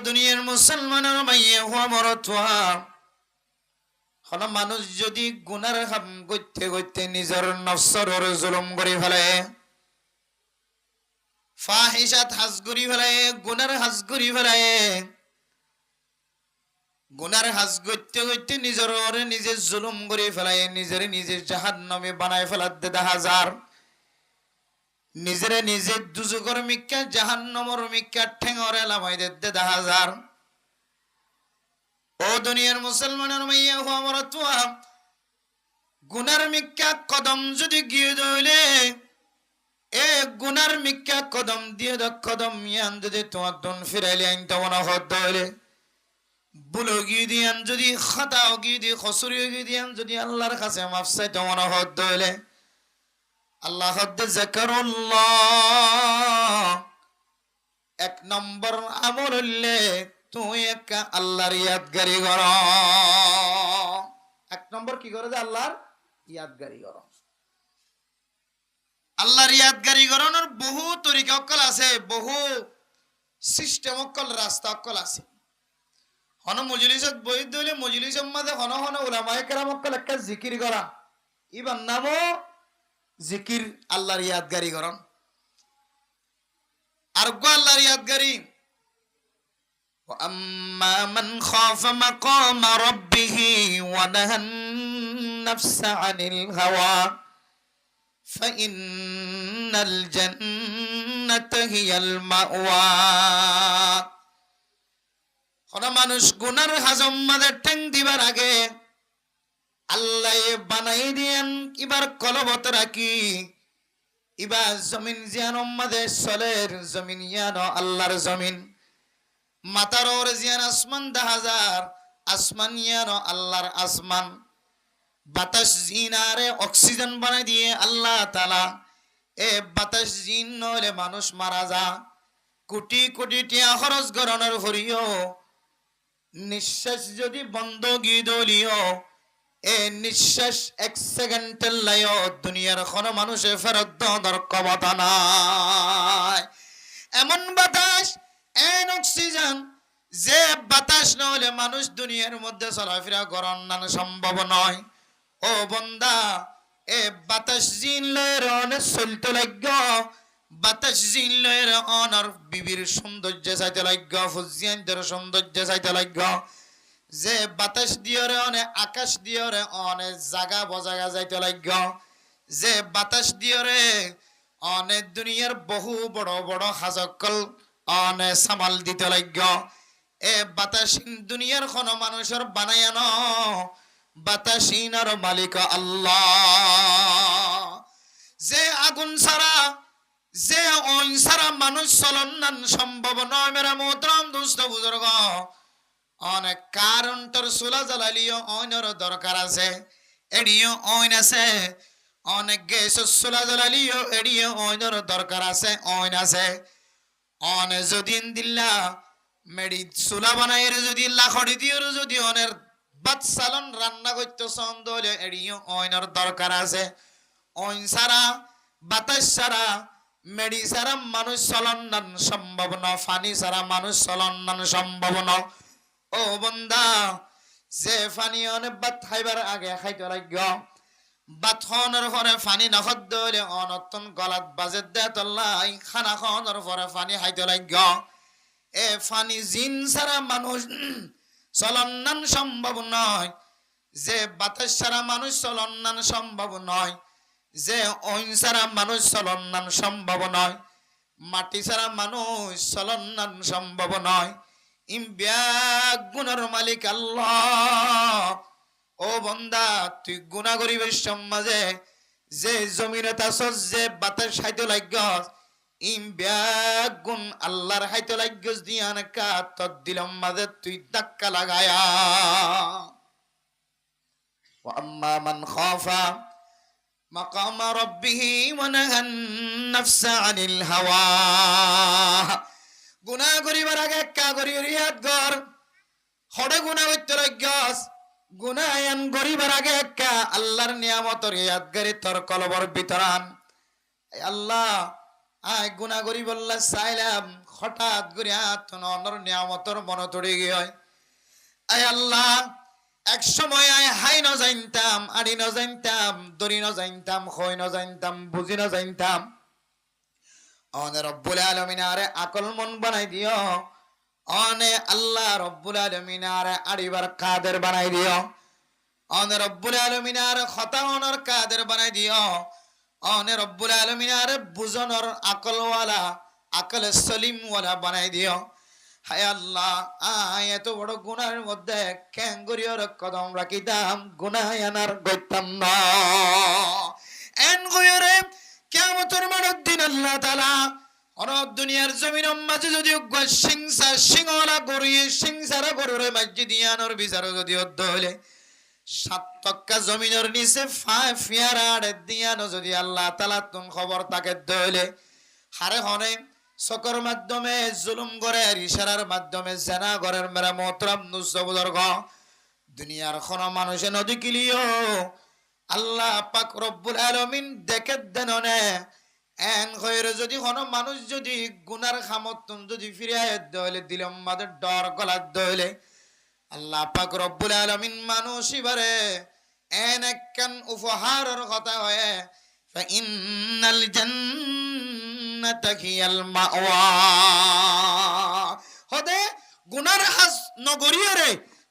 দুনিয়ার মুসলমানের মাইয়ে হওয়া মরতুয়া হন মানুষ যদি গুনার কাম করতে করতে নিজের নফসর জুলুম করে ফেলে, ফাহিশাত হাজ করি ফেলে, গুনার হাজ করি ফেলে, গুনার হাজ করতে করতে নিজের নিজে জুলুম করে ফেলায়, নিজের নিজে জাহান্নামে বানায় ফেলাতে দেখা যার, নিজের নিজে দুজুগর মিক্কা জাহান্নামর মিক্কা ঠেঙরে লামাই দিতে দেখা যার। ও দুনিয়ার মুসলমানের মাইয়া হওয়া মরতুয়া গুনার মিক্কা কদম যদি গিয়ে দইলে, এ গুনার মিক্কা কদম দিয়ে কদম ইয়ান যদি তোমার দন ফিরাইলে আইন তেমন হত দইলে, বুলো গিয়ে দিয়ান যদি খাতাও গিয়ে দিয়ে খসুরিও গিয়ে দিয়ান যদি আল্লাহর কাছে মাফ চাই তেমন হত দইলে, আল্লাহ হদ্দে যাকারুল্লাহ এক নম্বর আমল হইলে তুই একা আল্লাহর ইয়াদগারি কর। এক নম্বর কি করে যে আল্লাহর ইয়াদগারি কর। আল্লাহর ইয়াদগারি করানোর বহু তরিকা অক্কল আছে, বহু সিস্টেম অক্কল রাস্তা অক্কল আছে। হন মজলিসত বই দিলে মজলিসের মাঝে হন হন উলামায়ে কেরাম অক্কল একটা জিকির করা, ইবার নামও জিকির আল্লাহর ইয়াদগারি করন। আর গো আল্লাহর ইয়াদগারি وأما من خاف مقام ربه ونهى النفس عن الهوى فإن الجنة هي المأوى। কোন মানুষ গুনার হাজম মাঝে ঠেং দিবার আগে আল্লাহ বানাই দিয়েন এবার কলবত রাখি, এবার জমিন জিয়ান মাঝে চলের জমিন ইয়ান আল্লাহর জমিন, মাতার ওর জিয়ান আসমান 10,000 আসমান ইয়ান আল্লাহর আসমান, বাতাস জিনারে অক্সিজেন বানাই দিয়ে আল্লাহ তাআলা এ বাতাস জিন নইলে মানুষ মারা যা, কোটি কোটি টিয়া খরচ গরনের হরিও নিঃশ্বাস যদি বন্ধ গিয়ে দলিও এ নিঃশ্বাস 1 সেকেন্ডের লাইও দুনিয়ার কোন মানুষে ফেরত দেওয়ার ক্ষমতা নাই। এমন বাতাস এন অক্সিজেন যে বাতাস নহলে মানুষ দুনিয়ার মধ্যে চলাফেরা করার সম্ভব নয়। ও বন্দা এ বাতাস জিন লয়ের অনেক চলতে লাগ, বাতাস জিন লয়ের অনার বিবির সৌন্দর্য চাইতে লাগ, ফুজিয়ানদের সৌন্দর্য চাইতে লাগ, যে বাতাস দিয়রে অনে আকাশ দিয়রে অনে জাগা বজাগা যাইতে লাগ, যে বাতাস দিয়রে অনে দুনিয়ার বহু বড় বড় হাজকল অনে সামাল দিতে লাগ। এ বাতাসিন দুনিয়ার কোন মানুষের বানায় ন, বাতাসিনার মালিক আল্লাহ। যে আগুন ছাড়া যে অইন ছাড়া মানুষ চলন সম্ভব নয়। মেরা মোহতরম দুস্থ বুজুর্গ, অনেক কারণটার চুলা জ্বালালিও অইনের দরকার আছে, এড়িও অইন আছে, অনেক গ্যাসের চুলা জ্বালালিও এড়িও অইনের দরকার আছে, অইন আছে। অনে যদি দিল্লা মেডি চুলা বানাই যদি লাখড়ি দিয়ে যদি অনের বাদ সালন রান্না করতে ছন্দ হলে এড়িও অইনের দরকার আছে। অইন ছাড়া বাতাস ছাড়া মেডি ছাড়া মানুষ চলন সম্ভব ন, ফানি ছাড়া মানুষ চলন সম্ভব ন। ও বন্দা, যে ফানি অনেক বাদ খাইবার আগে খাইতে লাগ, বাত খনের পরে ফানি নখদ্দ হলে অনতন গলাত বাজে দে তল্লাই খানা খনের পরে ফানি খাইতে লাগ। এ ফানি জিন ছাড়া মানুষ চলন সম্ভব নয়, যে বাতাস ছাড়া মানুষ চলন সম্ভব নয়, যে অইন ছাড়া মানুষ চলন সম্ভব নয়, মাটি ছাড়া মানুষ চলন সম্ভব নয়। ইম্বিয়া গুণের মালিক আল্লাহ। ও বন্দা, তুই গুণা করিবের সমাজে যে জমিনে তাসস, যে বাতাস হাইতে লাগ, ইম্বিয়া গুণ আল্লাহর হাইতে লাগ দিয়ান কা তদ দিলম মাঝে তুই ধাক্কা লাগায়া। ওয়া আম্মা মান খাফা মাকামা রাব্বিহি ওয়া নাহান নাফসা আনিল হাওয়া। গুনাহ করিবার আগে কা করি রিয়াদ কর, হড়ে গুনাহ হইতে লাগস, গুনায়ান করিবার আগে কা আল্লাহর নিয়ামত রিয়াদ করি তোর কলবর ভিতরান। আল্লাহ আয় গুনা করি বললা চাইলাম হঠাৎ করে অনর নিয়ামতর মন তড়ে গিয়ে আয় আল্লাহ এক সময় আয় হাই ন জানতাম আড়ি ন জানতাম দড়ি ন জানতাম খই ন জানতাম বুঝি ন জানতাম অনে রব্বুল আলামিন আরে আকল মন বানাই দিও অনে আল্লাহ রব্বুল আলামিন আরে আড়িবার কাদের বানাই দিও অনে রব্বুল আলামিন আরে খতা অনর কাদের বানাই দিও অনে রব্বুল আলামিন আরে বুঝনর আকলওয়ালা আকল সলিমওয়ালা বানাই দিও হায় আল্লাহ আয় এত বড় গুনার মধ্যে ক্যাঙ্গুরিয়র কদম রাখিতাম গুনায় আনার গইতাম না এন গয়রে কিয়ামতের মানের দিন আল্লাহ তাআলা অনর দুনিয়ার জমিনের মাঝে যদি সিংসা সিংহলা গরুয়ে সিংসারা গরুরে মাঝে দিয়ানোর বিচার যদি অদ্দ হলে 7 টক্কা জমিনের নিচে ফিয়ারাড় দিয়ানো যদি আল্লাহ তাআলা তুম খবর তাকে দইলে হারে হনে সকর মাধ্যমে জুলুম করে ইশারার মাধ্যমে জানা ঘরের মেরা মোহতরম নুসবুজুর্গ দুনিয়ার কোন মানুষে নদী কিলিও আল্লাহ পাক রব্বুল আলামিন দেখে দেননে এন কইরে যদি কোন মানুষ যদি গুনার খামত যদি ফিরিয়ে দইলে দিলম মাদের ডর গলাত দইলে আল্লাহ পাক রব্বুল আলামিন মানুষ ইবারে এন একখান উপহারের কথা হয় ফাইনাল জান্নাতা হিয়াল মাওয়া হদে গুনার হাস নগরিয়রে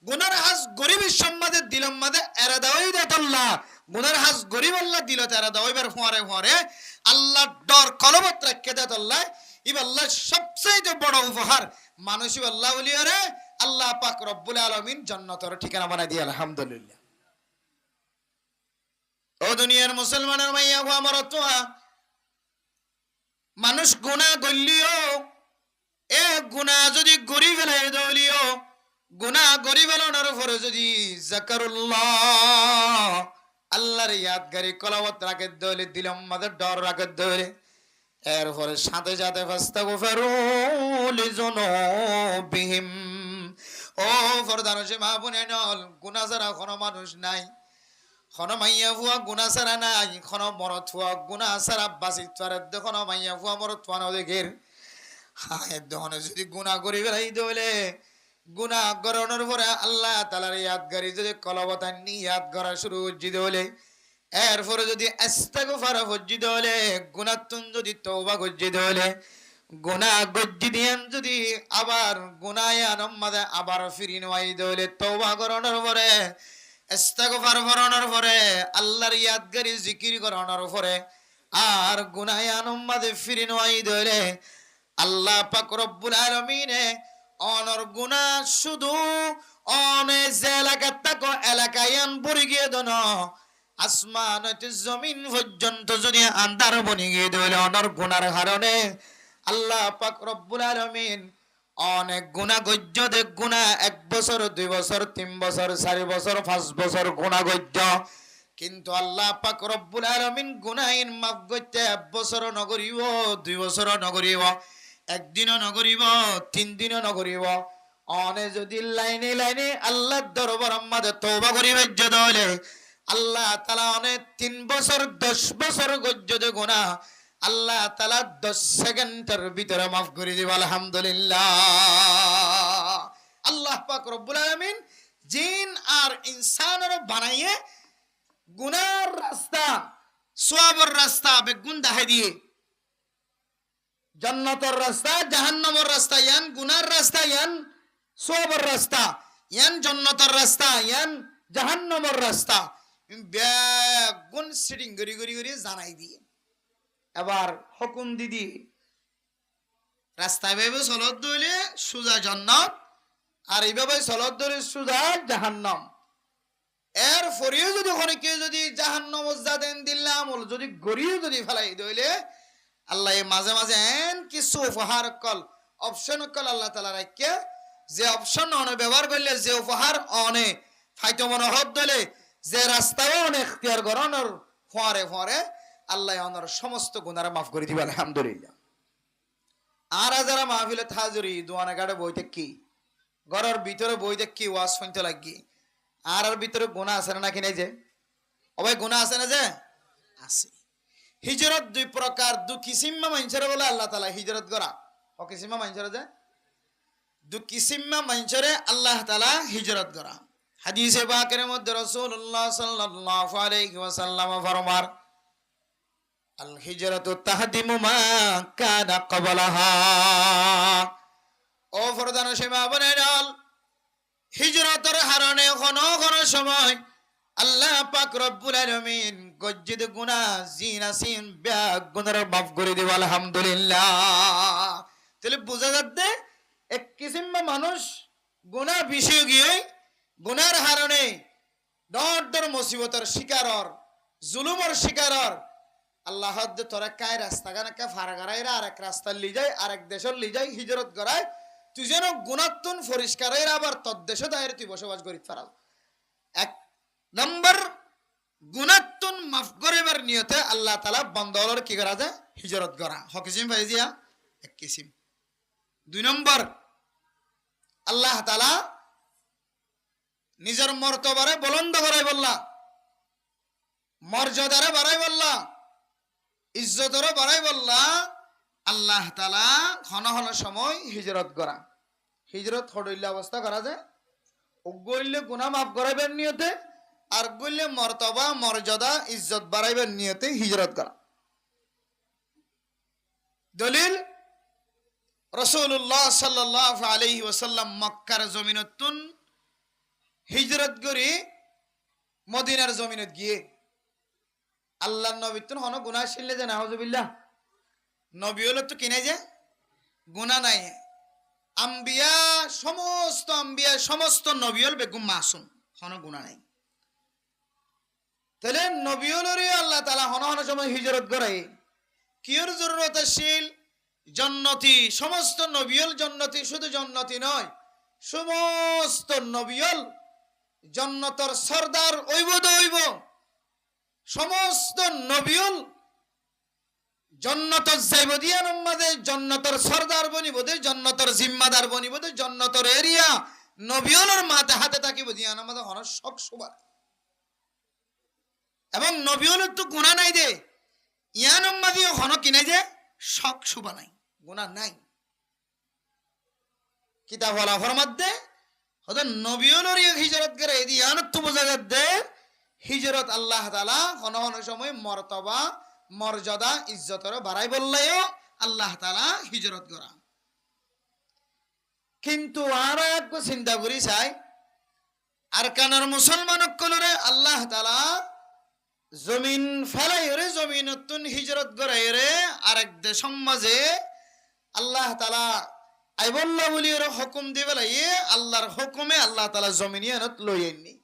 গুনার হাস গরিবের সম্মাদে দিলম মাদে এরা দাওই দেতল্লাহ গুনার হাস গরিব আল্লাহ দিল তারা দাওইবার ফরে ফরে আল্লাহ ডর কলবত রাখকে দেতল্লাহ ইবাল্লাহ সবচেয়ে বড় উপহার মানুষ আল্লাহ ওলিয়ারে আল্লাহ পাক রব্বুল আলামিন জান্নাতের ঠিকানা বানাই দিয়ে আলহামদুলিল্লাহ ও দুনিয়ার মুসলমানের মাইয়া গো আমার তোয়া মানুষ গুনাহ গল্লিও এ গুনাহ যদি গরি ফেলাই দলিও গুনাহ গরি ফেলানোর পরে যদি যাকারুল্লাহ আল্লাহর ইয়াদগারি কলাবত রাখে দলে দিলম মাদের ডর রাখে দলে এরপরে সাথে সাথে ফাস্তাগফিরু লিযুনুবিহিম ও ফরদানসে মাহবুনে নল গুনাহ ছাড়া কোনো মানুষ নাই কোনো মাইয়া ফুয়া গুনাহ ছাড়া নাই কোনো মরদ ফুয়া গুনাহ ছাড়া বাঁচি তোর কোনো মাইয়া ফুয়া মরদ ফুয়া নদেগের হায় দহনে যদি গুনাহ করি বেলাই দলে গুনাহ করানোর পরে আল্লাহ তাআলার ইয়াদগারি যদি কলবতান নিয়াত করা শুরু উজ্জিত হলে এরপরে যদি আস্তাগফার উজ্জিত হলে গুনাহতুন যদি তওবা উজ্জিত হলে গুনাহ গজ্জি দিয়ান যদি আবার গুনায় আনম্মাদে আবার ফিরিন ওয়াই দলে তওবা করানোর পরে ইস্তেগফার করানোর পরে আল্লাহর ইয়াদগারি জিকির করানোর পরে আর গুনায় আনম্মাদে ফিরিন ওয়াই দলে আল্লাহ পাক রব্বুল আলামিন অনর গুনাহ শুধু অনে যে এলাকা তাকো এলাকায় আন পড়ে গিয়ে দন আসমান হইতে জমিন পর্যন্ত যদি আন্ধার বনি গিয়ে দলে অনর গুনার কারণে আল্লাহ পাক রব্বুল আলামিন অনেক গুনাহ গজ্য দে গুনাহ 1 বছর 2 বছর 3 বছর 4 বছর 5 বছর গুনাহ গজ্য কিন্তু আল্লাহ পাক রব্বুল আলামিন গুনাহিন মাফ করতে 1 বছর নগরিব 2 বছর নগরিব একদিনও নগরিব 3 দিনও নগরিব অনে যদি লাইনে লাইনে আল্লাহর দরবার আমাদের তওবা করিবে যদি আল্লাহ তাআলা অনে 3 বছর 10 বছর গজ্য দে গুনাহ আল্লাহ তাআলা 10 সেকেন্ডের ভিতরে মাফ করে দিবে আলহামদুলিল্লাহ আল্লাহ পাক রব্বুল আলামিন জিন আর ইনসানের বানাইয়ে গুনার রাস্তা সওয়াবের রাস্তা বেগুন দেখাই দিয়ে জান্নাতের রাস্তা জাহান্নামের রাস্তা ইয়ান গুনার রাস্তা ইয়ান সওয়াবের রাস্তা ইয়ান জান্নাতের রাস্তা ইয়ান জাহান্নামের রাস্তা বেগুন সিটিং গরি গরি গরি জানাই দিয়ে এবার হুকুম দিদি রাস্তায় ভাবে চলত দইলে সুজা জান্নাত আর এইভাবে চলত দইলে সুজা জাহান্নাম এর ফরিও যদি অনেকে যদি জাহান্নাম জাদেন দিলাম যদি গরিও যদি ফেলাই দইলে আল্লাহ মাঝে মাঝে এন কিছু উপহার কল অপশন কল আল্লাহ তাআলা রাখকে যে অপশন অনে ব্যবহার করলে যে উপহার অনে ফাইতো মনে হদ দলে যে রাস্তায় অনেক ইখতিয়ার করানোর ফরে ফরে আল্লাহ ওনার সমস্ত গুনাহ মাফ করে দিবে আলহামদুলিল্লাহ আর যারা মাহফিলে হাজরি দোয়ানা গাড়ে বইতে কি ঘরের ভিতরে বইতে কি ওয়াজ শুনতে লাগি আর ভিতরে গুনাহ আছে না কি নাই যে ওই গুনাহ আছে না যে আছে হিজরত দুই প্রকার, দু কিসিমা মানুষের বলে আল্লাহ তাআলা হিজরত করা। ও কিসিমা মানুষের যে দু কিসিমা মানুষের আল্লাহ তাআলা হিজরত করা। হাদিসে পাকের মধ্যে রাসূলুল্লাহ সাল্লাল্লাহু আলাইহি ওয়াসাল্লাম ফরমান, আল হিজরাতু তাহদিমু মা কানা ক্বাবলাহা। ও ফরদান সেবা বনেরাল, হিজরতের হারণে কোন সময় আল্লাহ পাক রব্বুল আলামিন গজ্জিদ গুনাহ জিনাসিন ব্যাগ গুনার মাফ করে দিব আলহামদুলিল্লাহ। তাহলে বোঝা যাচ্ছে এক কিসিমা মানুষ গুনাহ বিষয় গিয়ে গুনার হারণে দর মুসিবতের শিকারর, জুলুমের শিকারর। আল্লাহ তোরা কায় রাস্তা গানে ফারাগারাইরা আরেক রাস্তা লি যায়, আরেক দেশের লি যায়, হিজরত করায় তুই যেন গুণাত্মন পরিষ্কার আবার তদ্দেশে দায়ের তুই বসবাস করি পারাও। এক নম্বর গুণাত্মন মাফ করিবার নিয়তে আল্লাহ তাআলা বন্দর কি করা যায়, হিজরত করা। হকিসিম ভাইজিয়া এক কিসিম। দুই নম্বর, আল্লাহ তাআলা নিজের মর্তবারে বুলন্দ করাই বললা, মর্যাদারে বাড়াই বললা, ইজ্জতরে বাড়াই বললা। আল্লাহ তাআলা ঘন ঘন সময় হিজরত করা। হিজরত হড়ইলে অবস্থা করা যায়, গইলে গুনাহ মাফ করাইবার নিয়তে, আর গইলে মর্তবা মর্যাদা ইজ্জত বাড়াইবার নিয়তে হিজরত করা। দলিল, রাসূলুল্লাহ সাল্লাল্লাহু আলাইহি ওয়াসাল্লাম মক্কার জমিনতুন হিজরত করে মদিনার জমিনত গিয়ে আল্লাহর নবী তুন হন গুনাহ ছিললে যে নাউজুবিল্লাহ। নবী হলো তো কিনে যে গুনাহ নাই। আম্বিয়া সমস্ত নবী হল বেগুম মাসুম, হন গুনাহ নাই। তাহলে নবী হলরে আল্লাহ তাআলা হন হন সময় হিজরত করে কিয়র জরুরত আছিল, জান্নাতি সমস্ত নবী হল জান্নাতি। শুধু জান্নাতি নয়, সমস্ত নবী হল জান্নাতের সরদার ওইব। সমস্ত নবী হল জান্নাতের যাইব দিয়া নমাজে জান্নাতের সরদার বনিব দে, জান্নাতের জিম্মাদার বনিব দে, জান্নাতের এরিয়া নবী হলর মাথা হাতে থাকিব দিয়া নমাজে হন শক সুবার। এবং নবী হলর তো গুনাহ নাই দে, ইয়া নমাজি হন কিনাই যে শক সুবা নাই, গুনাহ নাই। কিতাব ওয়ালা ফরমাত দে হয়তো নবী হলর হিজরত করে দিয়ান তো বোঝা যাচ্ছে হিজরত আল্লাহ তাআলা কোন কোন সময় মর্তবা মর্যাদা ইজ্জতর বাড়াই বললেও আল্লাহ তাআলা হিজরত করা। কিন্তু আর এক চিন্তা করি চাই, আর কানার মুসলমান কলরে আল্লাহ তাআলা জমিন ফেলাই রে জমিনতুন হিজরত করাই রে আরেক দেশের মাঝে আল্লাহ তাআলা আই বল্লা বলি ওর হুকুম দিবে লাই, আল্লাহর হুকুমে আল্লাহ তাআলা জমিনিয়ানত লই আইনি।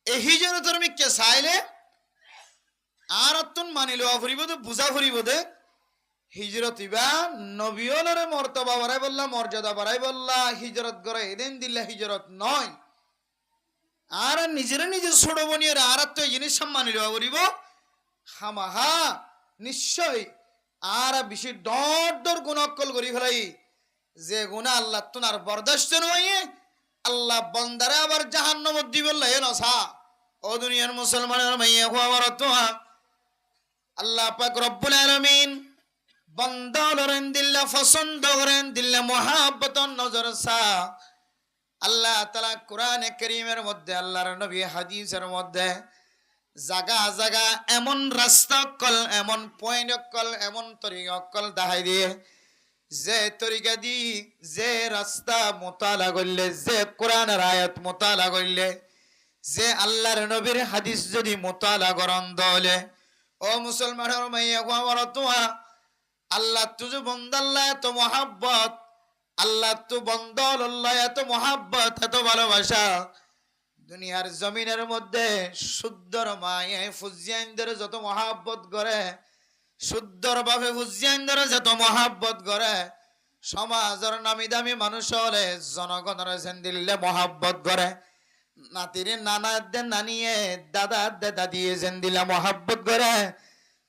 এই হিজরতের মিকে চাইলে আর অত্যন মানি লওয়া ফুরিব দে, বুঝা ফুরিব দে। হিজরত ইবা নবীলরে মর্তবা বাড়াই বললা, মর্যাদা বাড়াই বললা, হিজরত করে এদিন দিল্লা হিজরত নয়। আর নিজে ছোট বনিয়ে আর তো এই জিনিস মানি লওয়া ফুরিব হামাহা নিশ্চয়। আর বেশি দর গুণকল করি ফেলাই যে গুণা আল্লাহ তোনার বরদাস্ত নয়, আল্লাহ বন্দারে আবার জাহান্নামত দিব লাই নসা। ও দুনিয়ার মুসলমানের মাইয়া খোয়া তো আল্লাহ পাক রব্বুল আলামিন বান্দা লরেন দিল্লা পছন্দ করেন, দিল্লা মুহাব্বতন নজর সা। আল্লাহ তাআলা কোরআনে কারীমের মধ্যে, আল্লাহর নবী হাদিসের মধ্যে জাগা জাগা এমন রাস্তা অকল, এমন পয়েন্ট অকল, এমন তরিকা অকল দেখাই দিয়ে, যে তরিকা দি যে রাস্তা মোতালা করলে, যে কোরআনের আয়াত মোতালা করলে, যে আল্লাহর নবীর হাদিস যদি মোতালা করন দলে, ও মুসলমানের মাইয়া গোয়া তোয়া আল্লাহ তুজু বন্দাল্লাহ এত মহাব্বত, আল্লাহ তু বন্দল্লাহ এত মহাব্বত, এত ভালোবাসা। দুনিয়ার জমিনের মধ্যে শুদ্ধর মায়ে ফুজিয়ানদের যত মহাব্বত করে, শুদ্ধর ভাবে ফুজিয়ানদের যত মহাব্বত করে, সমাজের নামি দামি মানুষ হলে জনগণের যেন দিল্লে মহাব্বত করে, নাতিরে নানা দে নানিয়ে দাদা দে দাদিয়ে যেন দিলে মহাব্বত করে,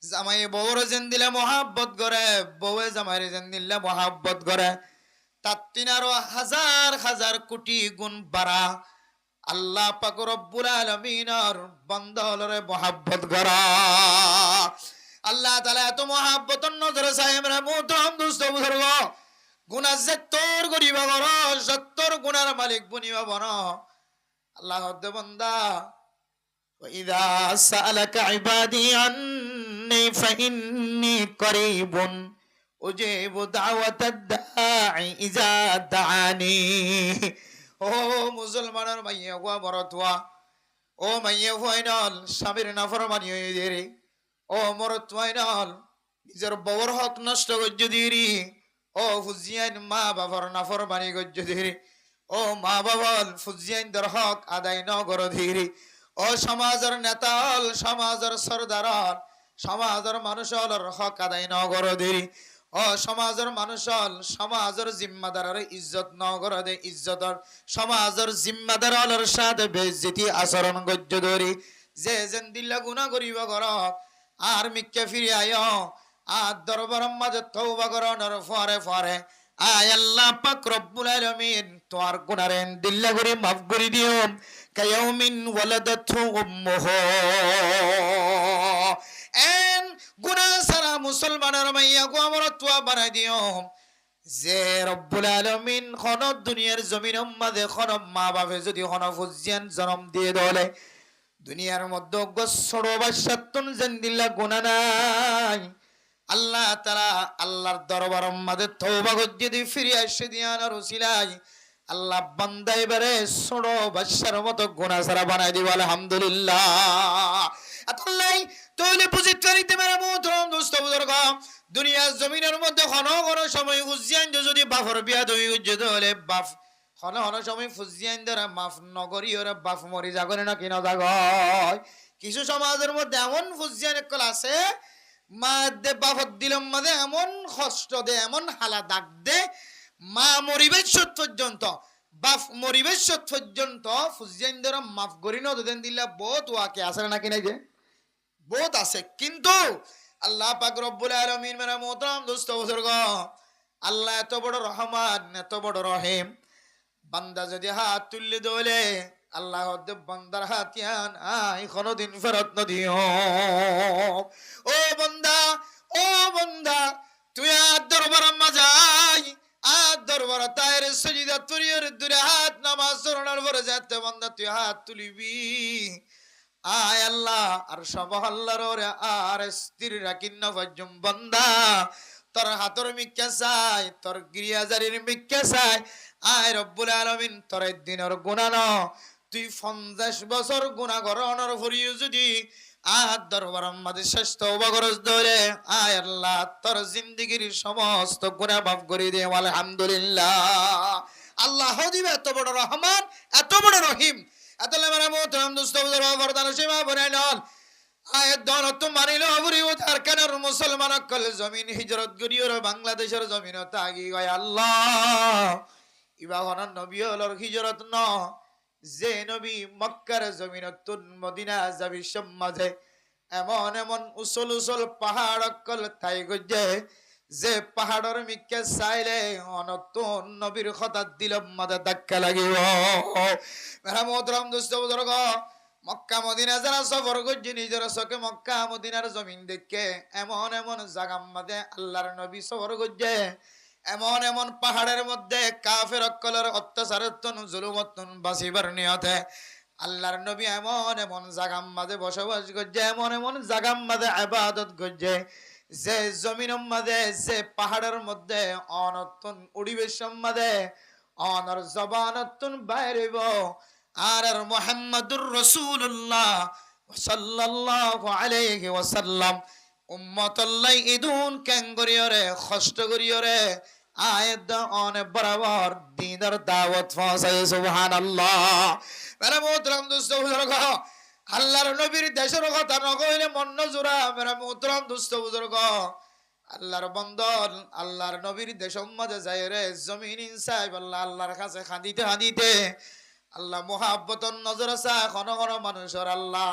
জামাই বউর যেন দিলে মহাব্বত করে, বউয়ে জামাইরে যেন দিলে মহাব্বত করে। তার তিন আরো হাজার হাজার কোটি গুণ বাড়া আল্লাহ পাক রব্বুল আলামিনের বান্দা হলরে মোহাব্বত করা। আল্লাহ তাআলা এত মোহাব্বতর নজরে সাহেবরা মুহতরম দোস্ত বুজুর্গ, গুনাহ যত্তর করিবা বড়, সত্তর গুনার মালিক বনিবা বড়। আল্লাহ হদ্দে বান্দা, وإذا سألك عبادي عني فإني قريب أجيب دعوة الداعي إذا دعاني। ও মুসলমানের মাইয়া গোয়া মরতুয়া, ও মাইয়া ফাইনাল স্বামীর নাফরমানি হয়ে দেরি, ও মরতুয়াইনাল নিজের বউর হক নষ্ট করছ দিরি, ও ফুজিয়ান মা বাবার নাফরমানি করছ দিরি, ও মা বাবার ফুজিয়ান দের হক আদায় ন কর ধীরি, ও সমাজের নেতা হল, সমাজের সরদার হল, সমাজের মানুষ হল হক আদায় ন কর ধীরি, ও সমাজের মানুষ হল, সমাজের জিম্মাদারের ইজ্জত ন কর দে, ইজ্জতর সমাজের জিম্মাদার হলর সাথে বেইজ্জতি আচরণ গজ্য ধরি। যে যেন দিল্লা গুনাহ করিব কর, আর মিক্কে ফিরে আয়, আর দরবারের মাঝে তওবা করনের ফরে ফরে আয় আল্লাহ পাক রব্বুল আলামিন তোর গুনাহের দিল্লা করে মাফ করে দিও। কায়াউমিন ওয়ালাদাতহু উম্মুহু, এন গুনাহ সারা মুসলমানের মাইয়া গো আমার তোয়া বানাই দিও। যে রব্বুল আলামিন কোন দুনিয়ার জমিনের মাঝে কোন মা বাপে যদি কোন ফুজিয়ান জন্ম দিয়ে দলে, দুনিয়ার মধ্যে গছড় বাসাতুন জিন্দিল্লা গুনাহ নাই। আল্লাহ তাআলা আল্লাহর দরবারের মাঝে তওবা করে দি ফিরে আসে দিয়ার ওসিলাই আল্লাহ বান্দা এবারে ছোট বাচ্চার মতো গুনাহ ছাড়া বানাই দিব। আলহামদুলিল্লাহ। আল্লাহ তাহলে বুঝিত করিতে পারে মোহতরম দোস্ত বুজুর্গ, দুনিয়ার জমিনের মধ্যে কোন কোন সময় ফুজিয়ান যদি বাপর বিয়া দই উজ্জত হলে বাপ কোন কোন সময় ফুজিয়ান দ্বারা মাফ নগরী ওরা বাপ মরি জাগরে না কিনা জাগয়। কিছু সমাজের মধ্যে এমন ফুজিয়ান একল আছে, মা দে বাপত দিলম মাঝে এমন কষ্ট দে, এমন হালা দাগ দে, মা মরিবেশ পর্যন্ত বাপ মরিবেশ পর্যন্ত ফুজিয়ান দ্বারা মাফ করি না দেন দিলা বহুত ওয়াকে আছে নাকি নাই, যে বহুত আছে। কিন্তু আল্লাহ পাক রব্বুল আলামিন মেরা মোহতরম দোস্ত বুজুর্গ, আল্লাহ এত বড় রহমান, এত বড় রহিম, বান্দা যদি হাত তুললে দোলে আল্লাহ বান্দার হাতিয়ান আই কোনদিন ফেরত নদিও। ও বন্দা, ও বন্দা, তুই আর দরবার মাজাই, আর দরবার তায়ের সজিদা তুরিয়র দূরে হাত নামাজ সরণার পরে যেতে বন্দা তুই হাত তুলিবি। আয় আল্লাহ আর সব আল্লাহর ওরে আর স্থির রাখিন না পর্যম বন্দা, তোর হাতর মিক্কা চাই, তোর গিরিয়াজারির মিক্কা চাই। আয় রব্বুল আলামিন তোর দিনের গুনাহ ন, তুই 50 বছর গুনাহ করনের ভরিও যদি আর দরবার মাঝে শেষ তওবা করস ধরে, আয় আল্লাহ তোর জিন্দেগীর সমস্ত গুনাহ মাফ করে দে। আলহামদুলিল্লাহ। আল্লাহ দিবে এত বড় রহমান, এত বড় রহিম। এতলে মেরা মোহতরম দোস্ত বুজুর্গ, বরদান সীমা বনে নল আয়াত দন তো মারিলো বুড়ি উতার কানের মুসলমান কল জমিন হিজরত করিও বাংলাদেশের জমিন তাগি গয়। আল্লাহ ইবা হনার নবী হলর হিজরত ন, যে নবী মক্কার জমিন তুন মদিনা যাবি সব মাঝে এমন এমন উসল উসল পাহাড় কল তাই গজে, যে পাহাড়ের মিকে চাইলে অনতুন নবীর কথা দিলম মাঝে ধাক্কা লাগিব। মেরা মোহতরম দোস্ত বুজুর্গ, মক্কা মদিনা যারা সফর করছে নিজের চোখে মক্কা মদিনার জমিন দেখে এমন এমন জাগার মধ্যে আল্লাহর নবী সফর করছে, এমন এমন পাহাড়ের মধ্যে কাফের অক্কলের অত্যাচারতন জুলুমতন বাঁচিবার নিয়তে আল্লাহর নবী এমন এমন জাগার মধ্যে বসবাস করছে, এমন এমন জাগার মধ্যে ইবাদত করছে, যে জমিনের মধ্যে যে পাহাড়ের মধ্যে অনতুন পরিবেশের মধ্যে অনর জবানতুন বাইরেব আর মুহাম্মাদুর রাসূলুল্লাহ সাল্লাল্লাহু আলাইহি ওয়াসাল্লাম উম্মতুল্লাহ ইদুন কেন করিয়রে কষ্ট করিয়রে আয়াত অনে বরাবর দ্বীনের দাওয়াত পৌঁছায়। সুবহানাল্লাহ। মেরা মোহতরম দোস্ত বুজুর্গ, আল্লাহর নবীর দেশের কথা নকইলে মন জোড়া। মেরা মোহতরম দোস্ত বুজুর্গ, আল্লাহর বন্দর আল্লাহর নবীর দেশের মাঝে যায় রে জমিন ইনসাই আল্লাহ আল্লাহর কাছে কাঁদিতে কাঁদিতে আল্লাহ মুহাব্বতর নজর আছে কোন কোন মানুষের আল্লাহ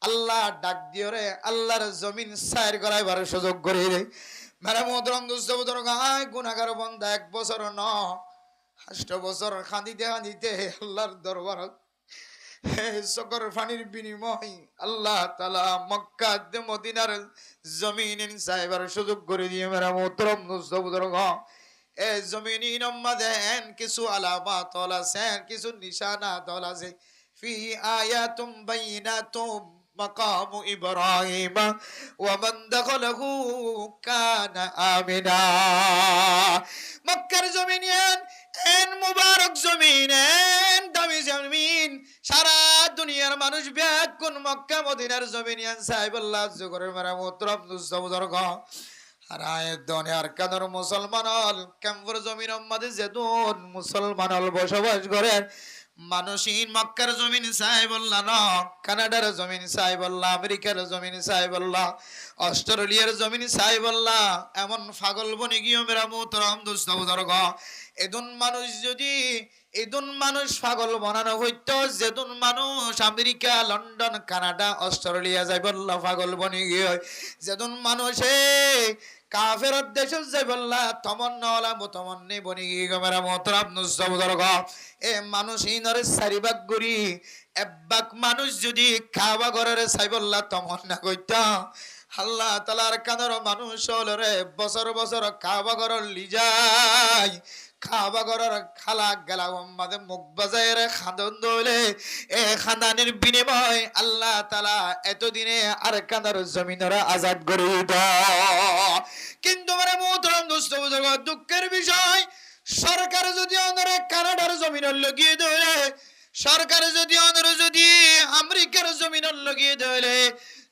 আল্লাহ ডাক দিও রে আল্লাহর জমিন সাইর করাইবার সুযোগ করে রে। মেরা মোহতরম দোস্ত বুজুর্গ, গুনাহগার বান্দা 1 বছর ন 8 বছর কাঁদিতে কাঁদিতে আল্লাহর দরবার সকর পানির বিনিময় আল্লাহ তাআলা মক্কা মদিনার জমিন সাহেবের সুযোগ করে দিয়ে মেরা মোহতরম বুজুর্গ এ জমিন মাঝে কিছু আলামাত আছে, কিছু নিশানাত আছে। ফি আয়াতুম বাইনাতুম মাকামু ইব্রাহিম ওয়া মান দাখালাহু কানা আমিনা। মক্কার জমিন এন মুবারক জমিন, এন দামি জমিন, সারা দুনিয়ার মানুষ ব্যাকুন মক্কা মদিনার জমিন সাহেবুল্লাহ জুগরের মেরা মোহতরম বুজুর্গ হারায় দুনিয়ার কাদর মুসলমান হল কেমবর জমিন মাঝে যেদুন মুসলমান হল বসবাস করেন মানুষহীন মক্কার জমিন সাহেবুল্লাহ ন, কানাডার জমিন সাহেবুল্লাহ, আমেরিকার জমিন সাহেবুল্লাহ, অস্ট্রেলিয়ার জমিন সাহেবুল্লাহ, এমন পাগল বনে গিয়ে মেরা মোহতরম দোস্ত বুজুর্গ এদুন মানুষ পাগল বানানো হইতো, যেদুন মানুষ আমেরিকা, লন্ডন, কানাডা, অস্ট্রেলিয়া যাইবল্লাহ পাগল বনে গিয়ে, যেদুন মানুষে কাফের দেশে যাইবল্লাহ তমন্নাওয়ালা মুতমন্নি বনে গিয়ে মেরা মোহতরম দোস্ত বুজুর্গ এ মানুষহীনরে চারিবাগ গুড়ি একবাক মানুষ যদি খাওয়া ঘরের চাইবল্লাহ তমন্না কইতা আল্লাহ তাআলার কাদর মানুষ হলরে বছর বছর খাওয়া ঘর লিজাই খাওয়া ঘরের খালা গেলা মাঝে মুখ বাজায় খাদন দইলে এ খাদানের বিনিময় আল্লাহ তাআলা এতদিনে আর কাদার জমিনরা আজাদ করে দাও। কিন্তু মানে মোহতরম দোস্ত বুজুর্গ দুঃখের বিষয় সরকার যদি অনরে কানাডার জমিন লাগিয়ে দেয়, সরকার যদি অনরে যদি আমেরিকার জমিন লাগিয়ে দেয়,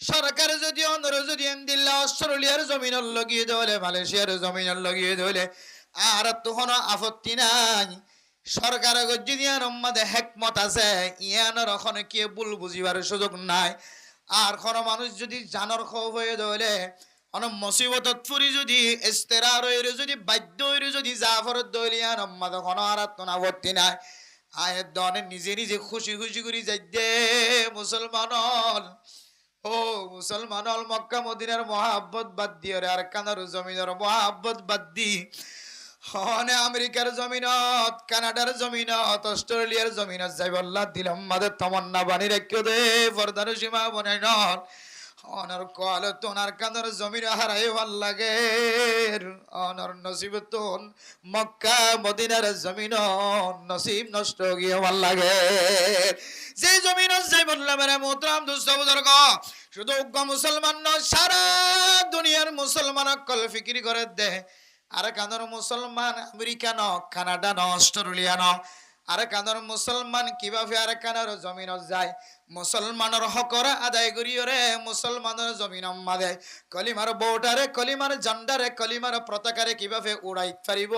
সরকার যদি অনরে যদি দিল্লা অস্ট্রেলিয়ার জমিন লাগিয়ে দেয়, মালয়েশিয়ার জমিন লাগিয়ে দেয় আর তখন আপত্তি নাই। সরকার যদি আমাদের হেকমত আছে ইয়ানোর ওখানে কি ভুল বুঝিবার সুযোগ নাই। আর কোন মানুষ যদি জানর খৌ হয়ে ধরে অন মুসিবতত ফুরি যদি ইস্তেরার হইরে যদি বাধ্য হইরে যদি জাফরত দলিয়ান আমাদের কোন আর আপত্তি নাই। আয়ের দনে নিজে নিজে খুশি খুশি করে যাই দে মুসলমানল ও মুসলমানল মক্কা মদিনার মহাব্বত বাদ দিয়ে আর কানার জমিনের মহাব্বত বাদ দি হনে আমেরিকার জমিনত, কানাডার জমিনত, অস্ট্রেলিয়ার জমিনত যাইবল্লাহ দিলাম মাদের তমন্না বাণী রেখে দে ফরদার সীমা বনাই নন অনর কল তোনার কানার জমিন হারাই ভাল লাগে অনর নসিব তোন মক্কা মদিনার জমিন নসিব নষ্ট গিয়ে ভাল লাগে। যে জমিনত যাইবল্লাহ মেরে মোহতরম দোস্ত বুজুর্গ শুধু মুসলমান ন সারা দুনিয়ার মুসলমান কল ফিকির করে দে আর কান্দর মুসলমান আমেরিকা ন, কানাডা ন, অস্ট্রেলিয়া ন, আর কান্দর মুসলমান কিভাবে আর কানার জমিন যায় মুসলমানের হকর আদায় করিওরে মুসলমানের জমিন মাদে কলিমার বউটারে কলিমার জান্ডারে কলিমার পতাকারে কিভাবে উড়াই পারিব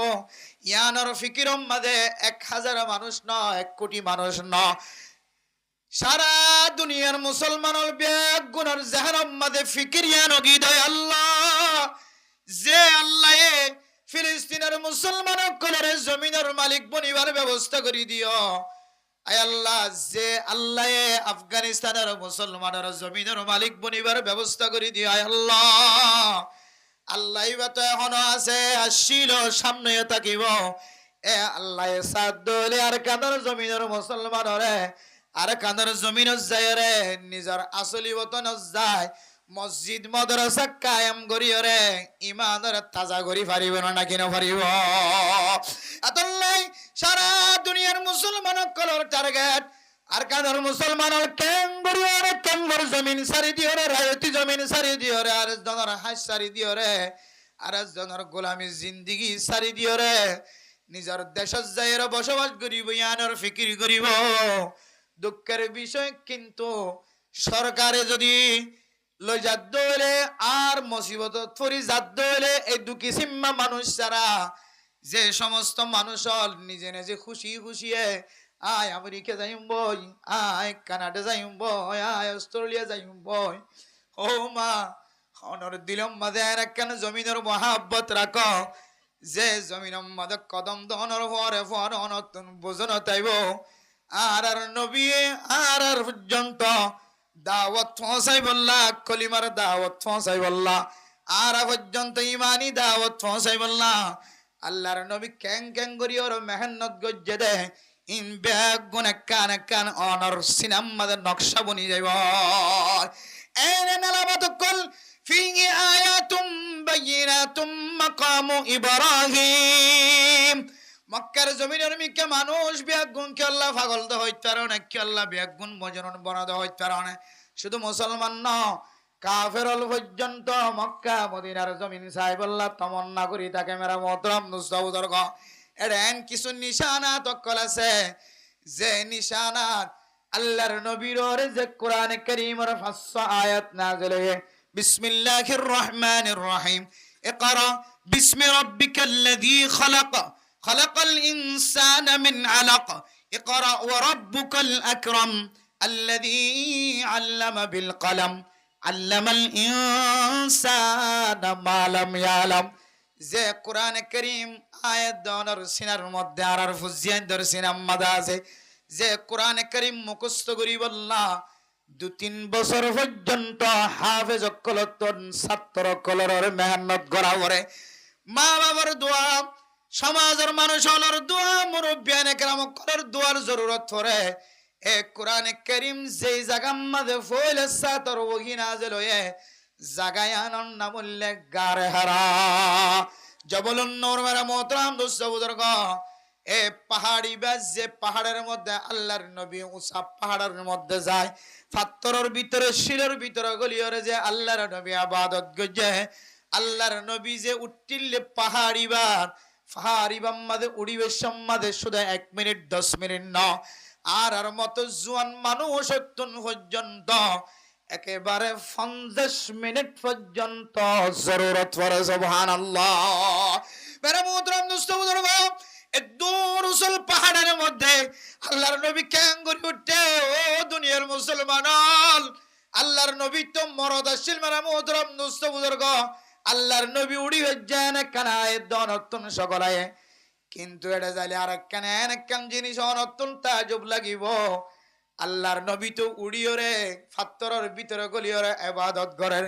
ইয়ানোর ফিকির মাদে 1000 মানুষ ন 1 কোটি মানুষ ন সারা দুনিয়ার মুসলমানের ব্যাগ গুণর জাহান মাদে ফিকির ইয়ানো গিদয় আল্লাহ যে আল্লাহ ফিলিস্তিনের মুসলমান কলরে জমিনের মালিক বনিবার ব্যবস্থা করে দিও। আয় আল্লাহ যে আল্লাহ আফগানিস্তানের মুসলমানের জমিনের মালিক বনিবার ব্যবস্থা করে দিও। আয় আল্লাহ আল্লাহ তো এখনো আছে আসছিল সামনে থাকিব এ আল্লাহ সাদ দলে আর কাদের জমিনের মুসলমানরে আর কাদের জমিন যায় রে নিজের আসলি বতন যায় মসজিদ মাদ্রাসা কায়েম করিওরে ইমানের তাজা করি পারিব না কি না পারিব আতল্লাই সারা দুনিয়ার মুসলমান কলর টার্গেট আর কাদের মুসলমান কেন করিওরে কেমর জমিন সারি দিওরে রায়তি জমিন সারি দিওরে আর জনের হাস সারি দিওরে আর জনের গোলামি জিন্দেগি সারি দিওরে নিজের দেশত যাইর বসবাস করিব ইয়ানোর ফিকির করিব। দুঃখের বিষয় কিন্তু সরকারে যদি লই যাদ দলে আর মুসিবত ফরি যাদ দলে এই দুঃখী সিম্মা মানুষ ছাড়া যে সমস্ত মানুষ নিজে নিজে খুশি খুশিয়ে আয় আমেরিকা যাইম বই, আয় কানাডা যাইম বই, আয় অস্ট্রেলিয়া যাইম বই ও মা অনর দিলম মাঝে কেন জমিনের মহাব্বত রাখ যে জমিনের মাঝে কদম দহনের পরে পর অনতন বোঝন তাইব আর আর নবী আর আর পর্যন্ত দাওয়াত পৌঁছাই বললা কলিমার দাওয়াত পৌঁছাই বললা আর পর্যন্ত ইমানি দাওয়াত পৌঁছাই বললা আল্লাহর নবী ক্যাং ক্যাং করি ওর মেহনত গজ্জে দে ইন বেগুন কান অনর সিনেমাদের নকশা বনি যাইব এনে নালাবাত কল ফিহি আয়াতুম বাইয়িনাতুম মাকামু ইব্রাহিম মক্কার জমিনের মিকে মানুষ বেগুন কে আল্লাহ পাগল দে হইতে পারে না কে আল্লাহ বেগুন মজনুন বনাদে হইতে পারে না শুধু মুসলমান না কাফেরল পর্যন্ত মক্কা মদিনার জমিন সাহেবুল্লাহ তমন্না করি তাকে মেরা মোহতরম নুসরাউদর গ এরেন কিছু নিশানাত অকল আছে যে নিশানাত আল্লাহর নবীর ওরে যে কোরআন কারীমের 500 আয়াত নাযিল হয়ে বিসমিল্লাহির রহমানির রহিম ইকরা বিসমি রাব্বিকাল্লাযী খালাক খালাকাল ইনসানা মিন আলাক ইকরা ওয়া রাব্বুকাল আকরাম আল্লাযী আল্লামা বিল কলম আল্লামাল ইনসানা মা লাম ইয়ালাম যে কোরআন কারীম আয়াত দনর সিনার মধ্যে আর ফুজিয়ান দর সিনাম মাদা আছে যে কোরআন কারীম মুখস্থ করি বল্লা 2-3 বছর পর্যন্ত হাফেজ কলতন ছাত্র কলরের মেহনত করা করে মা বাবার দোয়া সমাজের মানুষের দোয়া মুরব্বিয়ানে কেরাম করার দোয়ার জরুরত পড়ে এ কোরআন কারীম যেই জায়গার মধ্যে ফয়লে সাতর ওহি নাযিল হয়ে জাগায়ানন নাম উল্লেখ গারে হারা জবলুন নূর মেরা মোহতরম দোস্ত বুজুর্গ এ পাহাড়ি বাস যে পাহাড়ের মধ্যে আল্লাহর নবী উঁচা পাহাড়ের মধ্যে যায় পাথরের ভিতরে শিলের ভিতরে গলিয়রে যে আল্লাহর নবী ইবাদত গজে আল্লাহর নবী যে উঠিলে পাহাড়ি মাঝে উড়িবে সম্মাদে শুধু 1 মিনিট 10 মিনিট না আর মতো জুয়ান মানুষ অত্যন পর্যন্ত একেবারে 50 মিনিট পর্যন্ত জরুরত পড়ে সুবহানাল্লাহ মেরা মুহতরম দোস্ত বুজুর্গ দূর উসুল পাহাড়ের মধ্যে আল্লাহর নবী কেন করে উঠে ও দুনিয়ার মুসলমান আল্লাহর নবী তো মরদাশীল মেরা মুহতরম দোস্ত বুজুর্গ আল্লাহর নবী উড়ি হজ্জান কানায় দনতন সকলায় কিন্তু এটা যাইলে আর একখান জিনিস অনতন তাজব লাগিব আল্লাহর নবী তো উড়িয়রে পাথরের ভিতরে গলিয়রে ইবাদত করেন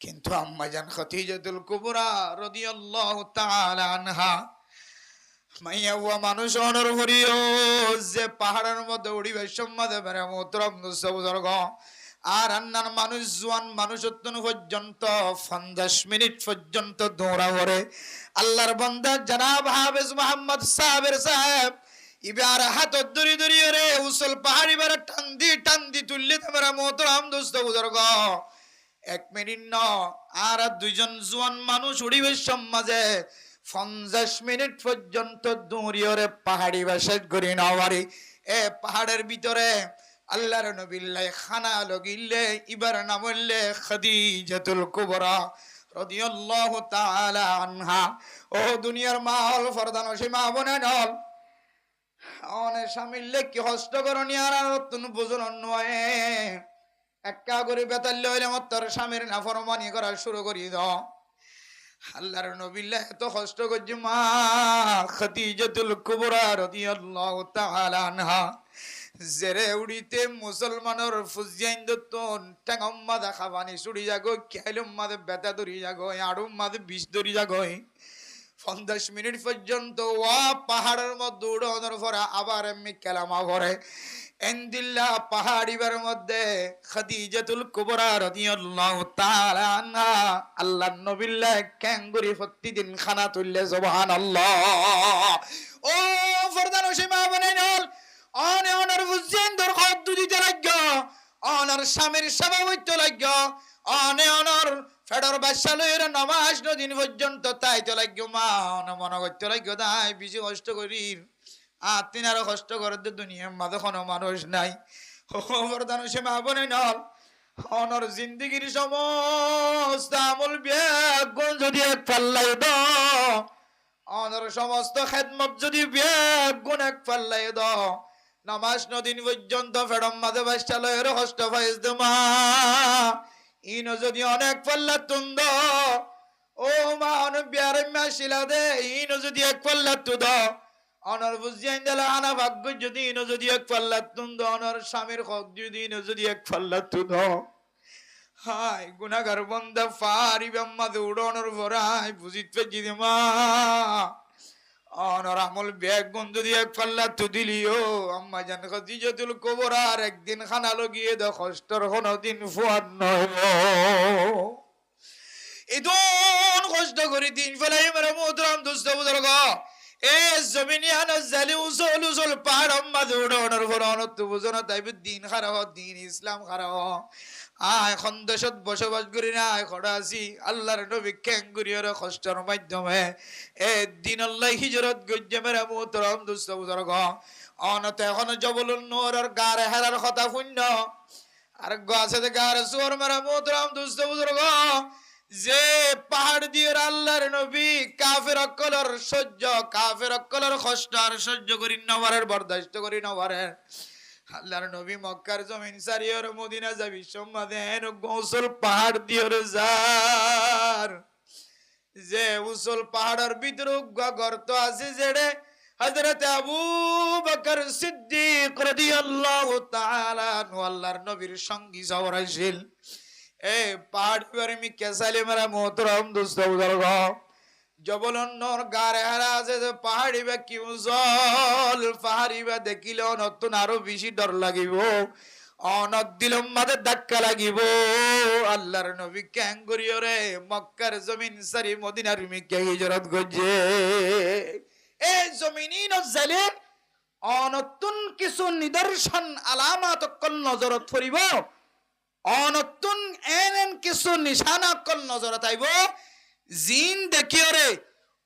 কিন্তু আম্মা জান খাদিজাতুল কুবরা রাদিয়াল্লাহু তাআলা আনহা মাইয়া ওয়া মানুষ অনর হরিও যে পাহাড়ের মধ্যে উড়িবে সম্মাদে মেরে মোহতরম বুজুর্গ আর আন্নার মানুষ জোয়ান মানুষ অত্যন্ত পর্যন্ত 50 মিনিট পর্যন্ত দৌড়া করে আল্লাহর বান্দা জনাব হাফেজ মুহাম্মদ সাহেব ইবার হাত ধরি ধরি রে উসল পাহাড়ি বারে টান্দি তুললে তোমরা মোহতরম দোস্ত বুজুর্গ 1 মিনিট ন আর দুইজন জোয়ান মানুষ উড়িবে সমাজে 50 মিনিট পর্যন্ত দৌড়িয়ে পাহাড়ি বাসে করি নাওয়ারি এ পাহাড়ের ভিতরে আল্লাহর নবিল্লাহ খানা লগিলে ইবার নাম হইলে খাদিজাতুল কুবরা রাদিয়াল্লাহু তাআলা আনহা ও দুনিয়ার মাল ফরদান ওই মা বনে নল অনে শামিললে কি হস্ত করনি আর তুন বুঝুন নয় একা করে বেতাল্লে হইলে মত স্বামীর নাফরমানি করা শুরু করি দাও আল্লাহর নবিল্লাহ এত কষ্ট করছে মা খাদিজাতুল কুবরা রাদিয়াল্লাহু তাআলা আনহা জেরে উড়িতে মুসলমানের ফুজিয়াইন দতন টাঙ্গম মাদা খাবানি সুড়ি যাগো খেলুম মাদে বেতা ধরি যাগো আড়ুম মাদে বিষ ধরি যাগো 50 মিনিট পর্যন্ত ওয়া পাহাড়ের মধ্যে উড়ানোর পরে আবার এমনি কেলামা ভরে এন্দিল্লা পাহাড়িবার মধ্যে খাদিজাতুল কুবরা রাদিয়াল্লাহু তাআলা আনহা আল্লাহর নবিল্লাহ ক্যাঙ্গুরি প্রতিদিন খানা তুললে সুবহানাল্লাহ ও ফরদান ওসিমা বানাইল অনে অনার বুঝেন দর খদ্দু দিতে লাগো অনার স্বামীর সেবা হইতে লাগো অনে অনার ফেডর বাসালের নামাজ দিন পর্যন্ত তাইতে লাগো মা অন মনে করতে লাগো তাই বেশি কষ্ট করি তিন আরো কষ্ট করে দুনিয়ার মাঝে কোনো মানুষ নাই প্রধান সে মা বনে নল অনর জিন্দগির সমস্ত আমল বেগুন যদি এক পাল্লাই দ অনর সমস্ত খেদমত যদি বেগুন এক পাল্লাই দ নামাজ নদিন পর্যন্ত ফেডম মাঝে বাসালের কষ্ট পাইস দে মা ইন যদি অনেক পাল্লা তুন্দ ও মা অনেক বিয়ার শিলা দে ইন যদি এক পাল্লা তুদ অনর বুঝিয়ান দিলা আনা ভাগ্য যদি ইনো যদি এক পাল্লা তুন্দ অনর স্বামীর হক যদি ইনো যদি এক পাল্লা তুদ হাই গুনাহগার বান্দা ফারি বাম্মা দৌড়ানোর ভরাই বুঝিত পেজি দে মা অনরামল ব্যাগ বন্ধু দিয়ে এক পাল্লা তু দিলিও আম্মা জান খাদিজাতুল কুবরা আর একদিন খানা লগিয়ে দ কষ্টর কোনো দিন ফুয়াদ নয় ইদন কষ্ট করে দিন ফেলাই মেরে মোহতরম দোস্ত বুজুর্গ এ জমিনিয়ান জালি উসুল উসুল পাহাড় আম্মা দৌড়ানোর পর অনত বুঝনো তাইবে দিন খারাপ দিন ইসলাম খারাপ এখন দেশত বসবাস করি না খড়া আছি আল্লাহর নবী ক্যাঙ্গুরিয়র কষ্টের মাধ্যমে এ দিন আল্লাহ হিজরত গজ্জে মেরে মোহতরম দোস্ত বুজুর্গ অনত এখন জবলুন নূরের গারে হেরার কথা শূন্য আর গাছে গারে সুর মেরে মোহতরম দোস্ত বুজুর্গ যে পাহাড় দিয়ে আল্লাহর নবী কাফের অকলর সহ্য কাফের অকলর কষ্ট আর সহ্য করি নবারের বরদাস্ত করি নবারের আল্লাহর নবী মক্কার জমিন সারিয়র মদিনা যাবি সম্মাদেন গোসল পাহাড় দিয়ে যার যে উসল পাহাড়ের ভিতর গর্ত আছে যেড়ে হযরত আবু বকর সিদ্দিক রাদিয়াল্লাহু তাআলা আল্লাহর নবীর সঙ্গী যাওয়াইছিল এ পাহাড় पर मी कैसाले मेरा मोहतरम दोस्तों बुजुर्ग जबलन नर गारे हारा আছে যে পাহাড়ি বা কি উজল পাহাড়ি বা দেখিলে নতুন আরো বেশি ডর লাগিব অনত দিলম মাঝে ধাক্কা লাগিব আল্লাহর নবী ক্যাঙ্গুরিয়রে মক্কার জমিন সারি মদিনার মিকে হিজরত গজে এই জমিনিন জালিম অনতুন কিছু নিদর্শন আলামত কল নজরত ফরিব অনতুন এন কিছু নিশানা কল নজরত আইব জিন দেখিওরে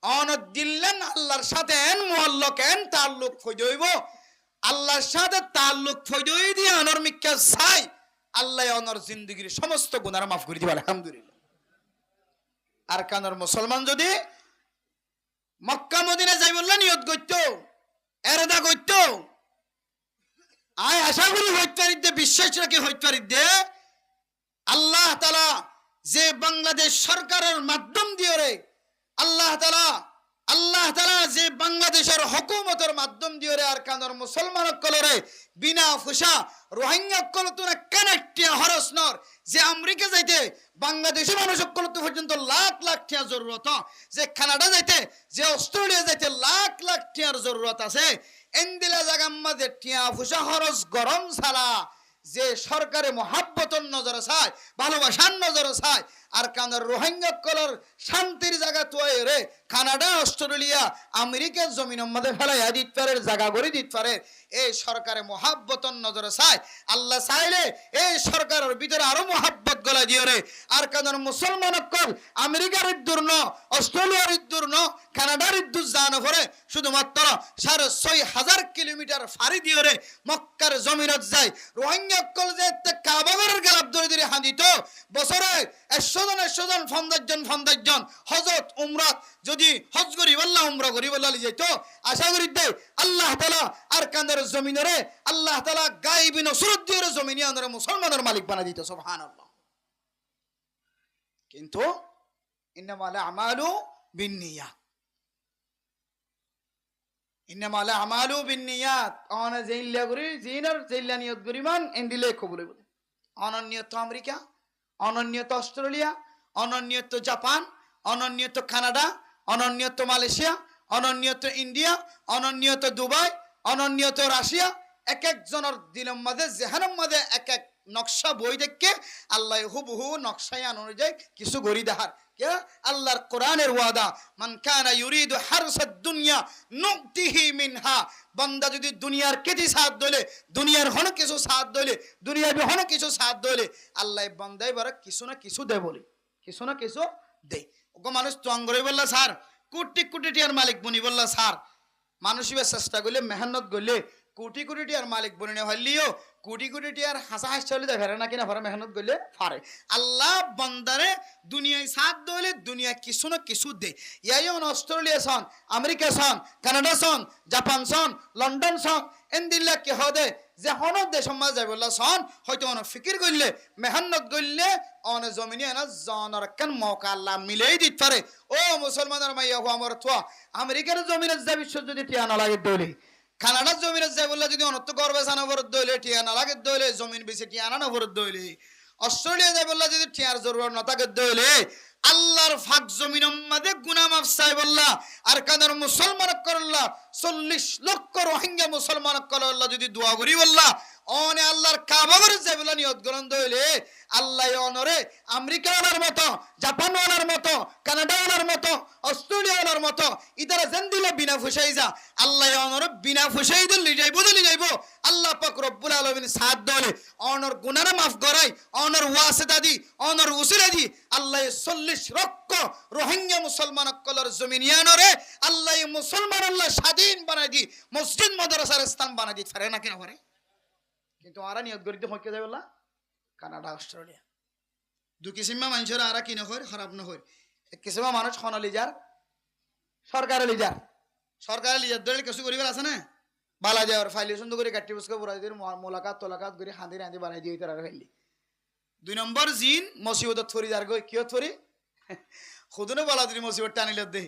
অনত দিলেন আল্লাহর সাথে এন মুআল্লাক এন তাল্লুক ফইদইব আল্লাহর সাথে তাল্লুক ফইদই দিয়ে অনর মিক্কা চাই আল্লাহ অনর জিন্দেগীর সমস্ত গুনাহ মাফ করে দিবা আলহামদুলিল্লাহ আর কানর মুসলমান যদি মক্কা মদিনা যাইবল্লা নিয়ত করতো এরাদা করতো আয় আশা করি হইতারিতে বিশ্বাস রাখি হইতারিতে আল্লাহ তাআলা যে বাংলাদেশ সরকারের মাধ্যম দিয়ে রে আল্লাহ তাআলা যে বাংলাদেশের হুকুমতের মাধ্যম দিয়ে রে আর কানর মুসলমান কলরে বিনা ফুসা রোহিঙ্গা কলতুনা কানেক্টিয়া হরসনর যে আমেরিকা যাইতে বাংলাদেশি মানুষ কলতু পর্যন্ত লাখ লাখ টিয়া জরুরত যে কানাডা যাইতে যে অস্ট্রেলিয়া যাইতে লাখ লাখ টিয়ার জরুরত আছে এন্দিলা জায়গার মধ্যে টিয়া ফুসা হরস গরম ছাড়া যে সরকারে মহাব্বতন নজরে চায় ভালোবাসার নজরে চায় আর কানার রোহিঙ্গা কলর শান্তির জায়গা তোয় রে কানাডা অস্ট্রেলিয়া আমেরিকার জমিনের মধ্যে ফেলাই দিত পারে জায়গা করে দিত পারে এই সরকারে মহাব্বতন নজরে চায় আল্লাহ চাইলে এই সরকারের ভিতরে আরো মহাব্বত গলা দিয়ে রে আর কানার মুসলমান কল আমেরিকার ইদ্দুর ন অস্ট্রেলিয়ার ইদ্দুর ন কানাডার ইদ্দুর জানো পরে শুধুমাত্র ৬,৫০০ কিলোমিটার ফাড়ি দিয়ে রে মক্কার জমিনত যায় রোহিঙ্গা কল যে কাবাগরের গেলাপ ধরে ধরে হাঁদিত বছরে ১০০ জন ৫০ জন হজরত উমরাত যদি হজ করি বললা উমরা করি বললা যাইতো আশা করি দে আল্লাহ তাআলা আর কান্দের জমিনরে আল্লাহ তাআলা গায়বী নসরত দিয়ে জমিনে আনরে মুসলমানের মালিক বানা দিত সুবহানাল্লাহ কিন্তু ইন্নামাল আমালু বিন্নিয়াত ইন্নামাল আমালু বিন্নিয়াত অন জিল্লা করি জিনার জিল্লা নিয়ত করি মান এন্দিলে কবুল হইব অনন্যত আমেরিকা অনন্যত অস্ট্রেলিয়া অনন্যত জাপান অনন্যত কানাডা অনন্যত মালয়েশিয়া অনন্যত ইন্ডিয়া অনন্যত দুবাই অনন্যত রাশিয়া এক একজনের দিলের মধ্যে জেহানের মধ্যে এক এক নকশা বই দেখে আল্লাহ হুবহু নকশায় অনুযায়ী কিছু গড়ি দেখার কে আল্লাহর কোরআনের ওয়াদা মান কানা ইউরিদু হারসাদ দুনিয়া নুতিহি মিনহা বান্দা যদি দুনিয়ার কেতি সাথ দলে দুনিয়ার হন কিছু সাথ দলে দুনিয়ার হন কিছু সাথ দলে আল্লাহ বান্দাই বারা কিছু না কিছু দেয় বলে কিছু না কিছু দেয় ওগো মানুষ তো আঙ্গরে বললা স্যার কোটি কোটি টিয়ার মালিক বনি বললা স্যার মানুষ চেষ্টা করলে মেহনত করলে কোটি কোটি টিয়ার মালিক বনি না হইলিও কোটি কোটি টিয়ার হাসা হাসা হলে দেখা না কিনা পারে মেহনত করলে পারে আল্লাহ বান্দারে দুনিয়ায় সাথ দলে দুনিয়া কিছু না কিছু দে ইয়াইন অস্ট্রেলিয়া সন আমেরিকা সন কানাডা সন জাপান সন লন্ডন সন এন্দিল্লা কি হদে যে হন দেশ সমাজ যাই বললা সন হয়তো অন ফিকির করলে মেহনত করলে অন জমিনে না জনর কান মৌকা আল্লাহ মিলেই দিতে পারে ও মুসলমানের মাইয়া হো আমার তো আমেরিকার জমিনে যাবি যদি টিয়া না লাগে দলে কানাডার জমিনে যাই বললে যদি অনত্য করবে সানা ভরত দইলে টিয়া না লাগে দইলে জমিন বেশি টিয়া না ভরত দইলে অস্ট্রেলিয়া যাই বললে যদি টিয়ার জরুরত না থাকে দইলে আল্লাহর ফাক জমিনের মধ্যে গুনাহ মাফ চাই বললা আর কাদের মুসলমান করল্লা 40 লক্ষ রোহিঙ্গা মুসলমান করল্লা যদি দোয়া করি বললা অনে আল্লাহর কাবা ঘরে যাই বলা নিয়ত গ্রন্থ হইলে আল্লাহ অনরে আমেরিকা ওনার মতো জাপান ওনার মতো কানাডা ওনার মতো অস্ট্রেলিয়া ওনার মতো ইতারা যেন দিলে বিনা ফুসাই যা আল্লাহ অনরে বিনা ফুসাই দিলে যাইবো আল্লাহ পাক রব্বুল আলামিন সাথ দলে অনর গুনাহ মাফ করাই অনর ওয়াসিতা দি অনর উসিলা দি আল্লাহ 40 লক্ষ রোহিঙ্গা মুসলমান কলর জমিনিয়ানরে আল্লাহ মুসলমান আল্লাহ স্বাধীন বানাই দি মসজিদ মাদ্রাসার স্থান বানাই দি পারে না কেন পারে কিন্তু আরা নিয়ত করিতে হইকে যাই বললা কানাডা অস্ট্রেলিয়া দু কিসিমা মানুষের আরা কি নয় খারাপ নয় এক কিসিমা মানুষ খনলি যার সরকারে লিজার ধরে কিছু করিবার আছে না বালা যাওয়ার ফাইলে সুন্দর করে কাটি বসকে বুড়াই দিয়ে মোলাকাত তোলাকাত করে হাঁদি রাঁধি বানাই দিয়ে তারা ফেললি 2 নম্বর জিন মসিবত থরি যার গই কিয় থরি খুদনে বলা দিলি মসিবত টানিলে দে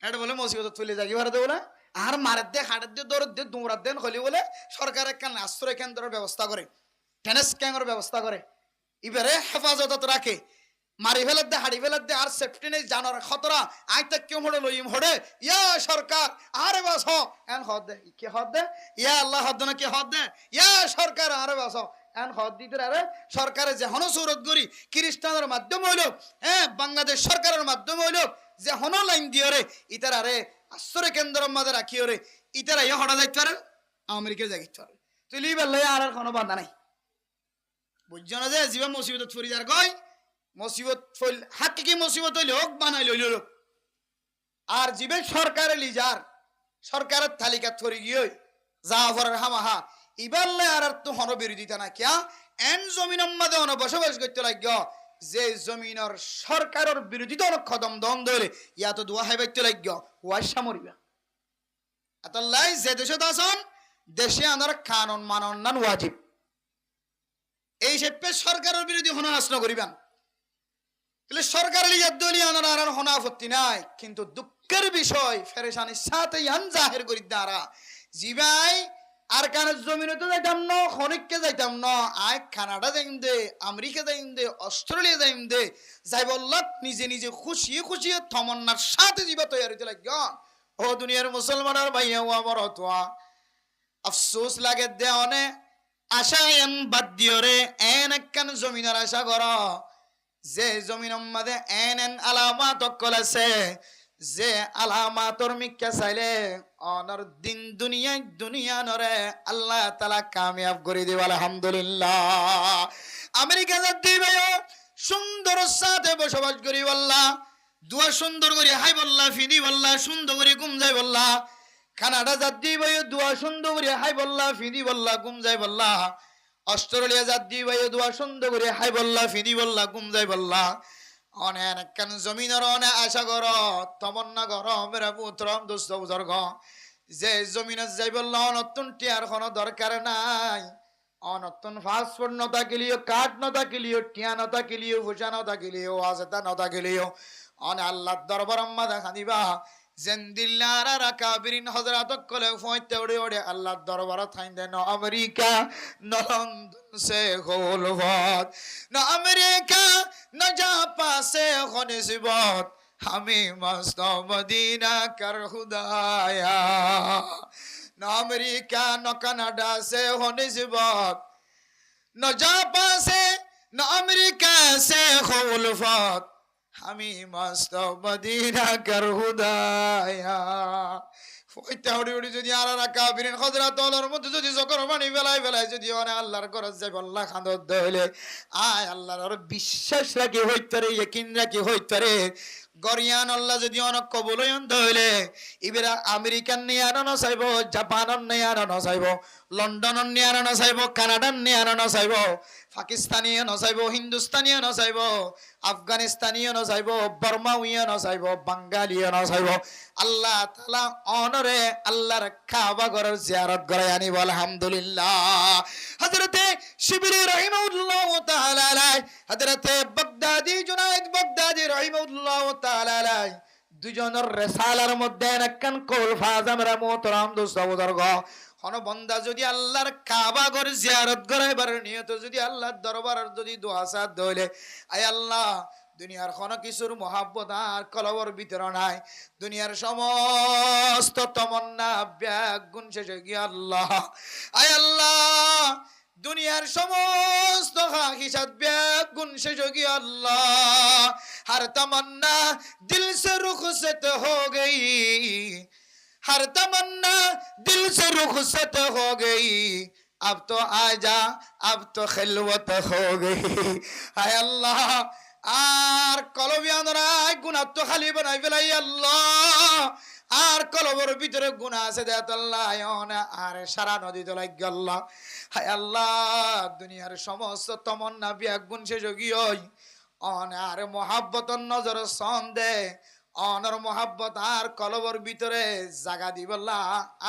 এটা বলে মসিবত থইলে যাগি ভারতে বলে আর মারের দে হাটের দে দৌড় দে দৌড়ার দেন হলি বলে সরকার একখান আশ্রয় কেন্দ্রের ব্যবস্থা করে টেনিস ক্যাঙ্গের ব্যবস্থা করে এবারে হেফাজত রাখে মারি ফেলার দে হাড়ি ফেলার দে আর সেফটি নেই জানার খতরা আইতে কেউ হড়ে লইম হড়ে ইয়া সরকার আরে বাস এন হদ দে কি হদ দে ইয়া আল্লাহ হদ না কি হদ দে ইয়া সরকার আরে বাস এন হদ দিতে আরে সরকারে যে হন সুরত করি খ্রিস্টানের মাধ্যমে হইল হ্যাঁ বাংলাদেশ সরকারের মাধ্যমে হইল যে হন লাইন দিয়ে রে ইতার আরে আশ্রয় কেন্দ্রের মাঝে রাখিও রে ইতারা ইয়া হড়া যাইতে পারে আমেরিকা যাইতে পারে তুই লিবার লই আর কোনো বাধা নাই বুঝছ না যে জীবন মুসিবত ফরি যার গয় মুসিবত ফল হাকিকি মুসিবত হইলে হোক বানাই লইল লোক আর জীবে সরকারে লিজার সরকারের তালিকা থরি গিয়ে জাফরের হামাহা ইবাল্লে আর তো হন বিরোধিতা না কিয়া এন জমিনের মধ্যে অন বসবাস করতে লাগিও যে জমিনের সরকারের বিরোধিতা অনেক খদম দন ধরে ইয়া তো দোয়া হাইবাইতে লাগিও ওয়াইসা মরিবা আতাল্লাই যে দেশে দাসন দেশে আনার কানুন মানন নান ওয়াজিব এই সেপে সরকারের বিরোধী হন আসন করিবেন তাহলে সরকারের ইয়াদ্দলি আনার আর হন আপত্তি নাই কিন্তু দুঃখের বিষয় ফেরেশানির সাথে ইয়ান জাহির করি দ্বারা জিবাই আর কানে জমিনে তো যাইতাম না খনিককে যাইতাম না আয় কানাডা যাইম দে আমেরিকা যাইম দে অস্ট্রেলিয়া যাইম দে যাই বললাম নিজে নিজে খুশি খুশি তমন্নার সাথে জীবা তৈরি হইতে লাগ ও দুনিয়ার মুসলমানের ভাইয়া ও আমার হতোয়া আফসোস লাগে দে অনে আশা এন বাদ দিও রে এন একখান জমিনের আশা কর যে জমিনের মধ্যে এন আলামাত অকল আছে যে আলামাতর মিক্কা চাইলে অনর দিন দুনিয়া নরে আল্লাহ তাআলা কামিয়াব করে দিব আলহামদুলিল্লাহ আমেরিকা যাত্রী ভাই সুন্দর সাথে বসবাস করি বললা দুয়া সুন্দর করে হাই বললা ফিদি বললা সুন্দর করে ঘুম যায় বললা কানাডা যাত্রী ভাই দুয়া সুন্দর করে হাই বললা ফিদি বললা ঘুম যায় বললা অস্ট্রেলিয়া যাত্রী ভাই দুয়া সুন্দর করে হাই বললা ফিদি বললা ঘুম যায় বললা অনেক কেন জমিনের অনেক আশা কর তমন্না কর মেরা পুত্র দোস্ত বুজর্গ যে জমিনে যাই বললা অনতুন টিয়ার কোনো দরকার নাই অনতুন পাসপোর্ট নতা কিলিও কার্ড নতা কিলিও টিয়া নতা কিলিও ভূষা নতা কিলিও আজতা নতা কিলিও অনে আল্লাহর দরবার আম্মা দেখা দিবা জেন্দিল্লারা রাকাবিরিন হযরত কলে ফয়তে ওড়ে আল্লাহর দরবার থাইন দেন আমেরিকা ন লন্ডন সে গোলভাত না আমেরিকা না জাপান সে খনিসবত আমি মস্ত মদিনা কর খুদায়া না আমেরিকা না কানাডা সে খনিসবত না জাপান সে না আমেরিকা সে গোলভাত আমি মস্ত মদিনা কর খুদায়া ফয়তে ওড়ি যদি আর রাকাবিরিন হযরত ওলর মধ্যে যদি জকর পানি ফেলাই যদি ওনে আল্লাহর ঘরে যাই আল্লাহ খান্দত দইলে আয় আল্লাহর বিশ্বাস রাখি হইতরে ইয়াকিন রাখি হইতরে গরিয়ান আল্লাহ যদি অনেক কবুল হইলে ইবেরা আমেরিকান নিয়ে আনো চাইব জাপানন নিয়ে আনো চাইব লন্ডনন নিয়ে আনো চাইব কানাডান নিয়ে আনো চাইব পাকিস্তানীয় নচাইব হিন্দুস্তানীয় নচাইব আফগানিস্তানীয় নচাইব বর্মাউইয় নচাইব বাঙালিয় নচাইব আল্লাহ তাআলা অনরে আল্লাহর কাবা ঘরের জিয়ারত করাই আনিব আলহামদুলিল্লাহ হযরতে শিবলি রাহিমাহুল্লাহ তাআলা আলাই হযরতে বাগদাদি জুনায়েদ বাগদাদি রাহিমাহুল্লাহ তাআলা আলাই দুজনের রিসালার মধ্যে একখান কৌল ফাজামরা মোহতারাম দোস্ত বুজুর্গ কোন বান্দা যদি আল্লাহর কাবা ঘর জিয়ারত করাইবার নিয়ত যদি আল্লাহর দরবারের যদি দোয়া সাদ দইলে আয় আল্লাহ দুনিয়ার কোন কিছুর মহাব্বত আর কলবর ভিতরে নাই। দুনিয়ার সমস্ত তমন্না ব্যাগ গুণ শেষ হয়ে গিয়ে আল্লাহ, আয় আল্লাহ দুনিয়ার সমস্ত খাহিশাত ব্যাগ গুণ শেষ হয়ে গিয়ে আল্লাহ, हर तमन्ना दिल से रुखसत हो गई, हर तमन्ना दिल से रुखसत हो गई, अब तो आजा अब तो खिलवत हो गई। हाय अल्लाह আর কলবিয়ানরাই গুনাহ তো খালি বানাই ফেলাই আল্লাহ, আর কলবের ভিতরে গুনাহ আছে দেত আল্লাহ আর সারা নদী তো লাগ আল্লাহ। হায় আল্লাহ দুনিয়ার সমস্ত তমন্না ব্যাগ গুণ শেষ গিয়ে অনার মহাব্বতর নজর সন্দে অনর মহাব্বত আর কলবর ভিতরে জাগা দিবল্লা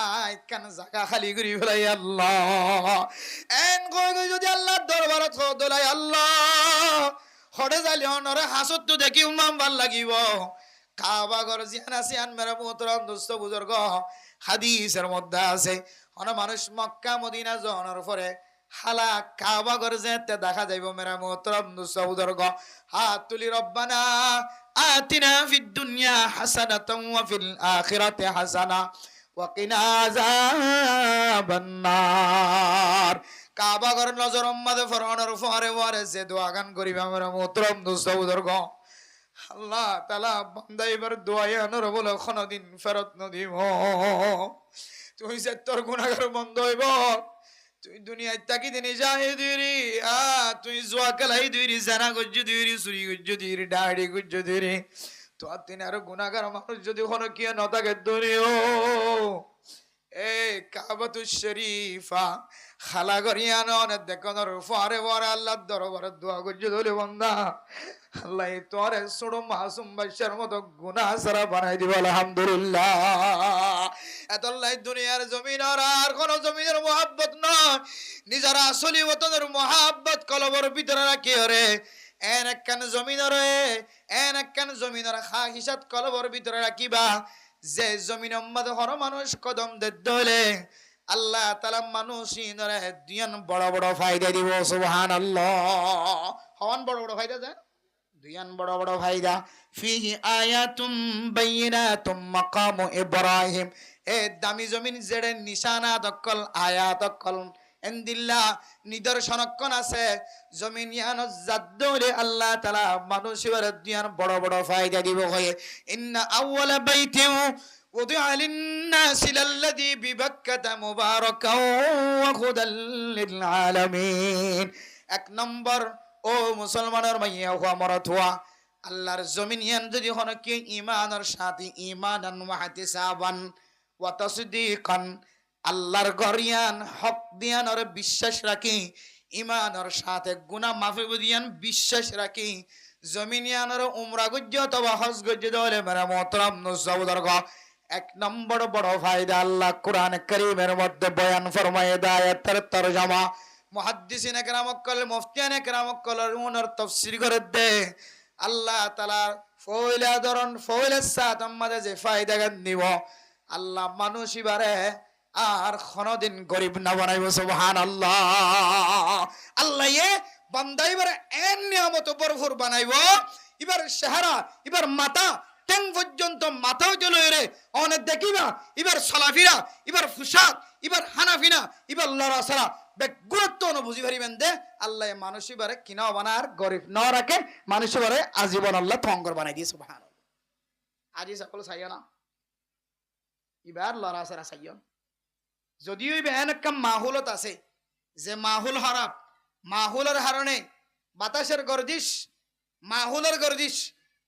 আই কেন জাগা খালি করি ফেলাই আল্লাহ। এন কই কই যদি আল্লাহ দরবারত দলাই আল্লাহ হড়ে যাইলে অনরে হাসত তো দেখি উমাম ভাল লাগিব। কাবা ঘর জিয়ান আছে আন মেরা মোহতরম দোস্ত বুজুর্গ, হাদিসের মধ্যে আছে অন মানুষ মক্কা মদিনা যাওয়ার পরে হালা কাবা ঘর যেতে দেখা যাইব মেরা মোহতরম দোস্ত বুজুর্গ। হাত তুলি রব্বানা আতিনা ফিদ দুনিয়া হাসানাতাও ওয়া ফিল আখিরাতি হাসানা ওয়া কিনা আযাবান নার। কাবা ঘর নজর উম্মতে ফরআনের পরে পরে যে দোয়া গান করিবে মেরা মোহতরম দোস্ত বুজুর্গ, আল্লাহ তাআলা বান্দা এবার দোয়ায় আনর বলে কোনদিন ফেরত নদিব। তুই যে তোর গুনাহগার বন্ধ হইব, তুই দুনিয়ায় তাকি দিনে যাই দিরি তুই জোয়া কালাই দিরি, জানা গজ্জ দিরি, চুরি গজ্জ দিরি, ডাড়ি গজ্জ দিরি, তো তিন আর গুনাহগার মানুষ যদি কোন কি ন থাকে দুনিয়া এ কাবাতুশ শরীফা খালা করিয়ান দেখনর পরে পরে আল্লাহর দরবারে দোয়া গজ্জ ধরে বান্দা আল্লাহ তোরে ছোট মাসুম বাচ্চার মতো গুনাহ সারা বানাই দিব আলহামদুলিল্লাহ। এতলাই দুনিয়ার জমিন আর কোন জমিনের মহাব্বত নয়, নিজের আসলি ওতনের মহাব্বত কলবর ভিতরে রাখি রে এন একখান জমিন রে এন একখান জমিনের খাহিসাত কলবর ভিতরে রাখিবা, যে জমিন মধ্যে হর মানুষ কদম দলে আল্লাহ তাআলা মানুষই নরে দুয়ান বড় বড় ফায়দা দিব সুবহানাল্লাহ। হওয়ান বড় বড় ফায়দা দেন দুয়ান বড় বড় ফায়দা। ফিহি আয়াতুম বাইনাতুম মাকামু ইব্রাহিম, এ দামি জমিন জেড়ে নিশানা দকল আয়াত দকল এন্দিল্লাহ নিদর্শনক্ষণ আছে জমিন ইয়ান জাদ্দলে আল্লাহ তাআলা মানুষের দুয়ান বড় বড় ফায়দা দিব হয়। ইন্না আউওয়ালা বাইতিন وضع للناس الذي ببكة مباركا وهدى للعالمين। এক নম্বর ও মুসলমানের মাইয়া হওয়া মরত হওয়া আল্লাহর জমিন ইয়ান যদি হন কি ঈমানের সাথে ঈমানান ওয়া ইহতিসাবান ওয়া তাসদীকান, আল্লাহর গরিয়ান হক দিয়ানর বিশ্বাস রাখি, ঈমানের সাথে গুনাহ মাফি দিয়ান বিশ্বাস রাখি, জমিন ইয়ানর উমরা গজ্জ অথবা হজ গজ্জ দলে মেরা মোহতরম নজরুল এক নম্বর বড় ফায়দা আল্লাহ কোরআন কারীমের মধ্যে বয়ান ফরমায়ে দেয়। আয়াতের তরজমা মুহাদ্দিসিন একরাম কল মুফতিয়ান একরাম কল ওনার তাফসীর করে দে আল্লাহ তাআলা ফয়লা ধরন ফয়লা সাত আমাদের যে ফায়দা গান দিব আল্লাহ মানুষ ইবারে আর কোনদিন গরিব না বানাইব সুবহানাল্লাহ। আল্লাহ এ বান্দা ইবারে এন নিয়ামত ভরপুর বানাইব, ইবার চেহারা ইবার মাথা টেন পর্যন্ত মাথাও চলে রে অনেক দেখিবা এবার সালাফিরা এবার ফুসাদ এবার হানাফিনা এবার লড়াছড়া গুরুত্ব বুঝি পারিবেন দে আল্লাহ মানুষ এবারে কিনাও বানার গরিব ন রাখে, মানুষ এবারে আজীবন আল্লাহ থঙ্গর বানাই দিয়ে সুবহানাল্লাহ। আজি সকল চাইও না এবার লড়াছড়া চাইও, যদিও এনকাম মাহুলত আছে যে মাহুল হারাপ, মাহুলের হারণে বাতাসের গর্দিশ মাহুলের গর্দিশ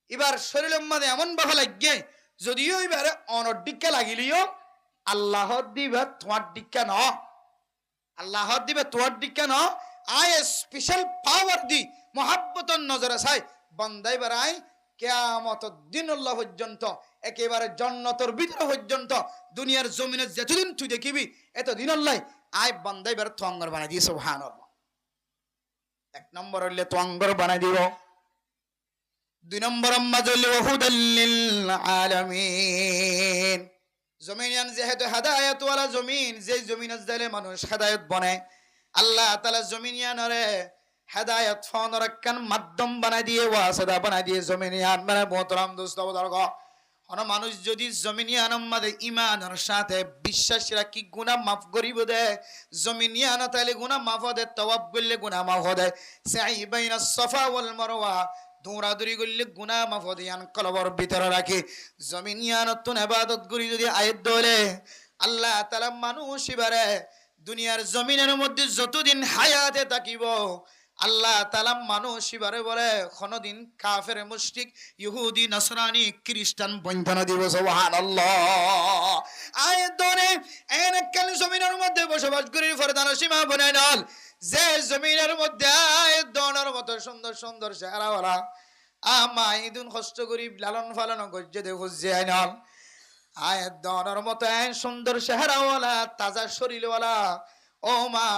এবার শরীরের মধ্যে এমন ভাবে লাগে যদিও এবারে অনডিক্কা লাগিলিও আল্লাহ দিবে তোমার ডিক্কা ন, আল্লাহ দিবে তোমার ডিক্কা ন, আয় স্পেশাল পাওয়ার দি মহাব্বতর নজরে চাই বান্দাই বেড়াই কিয়ামত দিন আল্লাহ পর্যন্ত একেবারে জান্নাতের ভিতরে পর্যন্ত দুনিয়ার জমিনে যতদিন তুই দেখিবি এতদিন আল্লাহ আয় বান্দাই বেড়ে তোয়াঙ্গর বানাই দিয়ে সুবহানাল্লাহ। এক নম্বর হইলে তোয়াঙ্গর বানাই দিব, দুই নম্বর আম্মাজুল ওয়াহুদাল লিল আলামিন। জমিন যেহেতু হেদায়েত ওয়ালা জমিন, যে জমিনে যাইলে মানুষ হেদায়েত বনে আল্লাহ তাআলা জমিনিয়ানরে হেদায়েত ফোনের একখান মাধ্যম বানাই দিয়ে ওয়াসিলা বানাই দিয়ে জমিনিয়ান মানে মোহতরম দোস্ত বুজুর্গ মানুষ যদি জমিনিয়ানের মধ্যে ইমানের সাথে বিশ্বাস রাখি গুনাহ মাফ করিব দে জমিনিয়ান তাইলে গুনাহ মাফ দে তওয়াব করলে গুনাহ মাফ দে সাই বাইনাস সাফা ওয়াল মারওয়া দৌড়াদৌড়ি করলে গুনাহ মাফ দিয়ান কলবর ভিতরে রাখি জমিনিয়ানত ইবাদত করি যদি আয়াত দলে আল্লাহ তাআলা মানুষ ইবারে দুনিয়ার জমিনের মধ্যে যতদিন হায়াতে থাকিব আল্লাহ তাআলা মানুষ ইবারে বলে কোনদিন কাফের মুশরিক ইহুদি নসরানি খ্রিস্টান বন্ধন দিব সুবহানাল্লাহ আয়াত দরে এনেকাল জমিনের মধ্যে বসবাস করি ফরদান সীমা বনাই নল যে জমিনের মধ্যে আয়াত দনের মতো সুন্দর সুন্দর চেহারাওয়ালা আমাইদুন কষ্ট করি লালন পালন গজ্জে দে ফুজে আইনল আয়াত দনের মতো সুন্দর চেহারাওয়ালা তাজা শরীরওয়ালা ও মা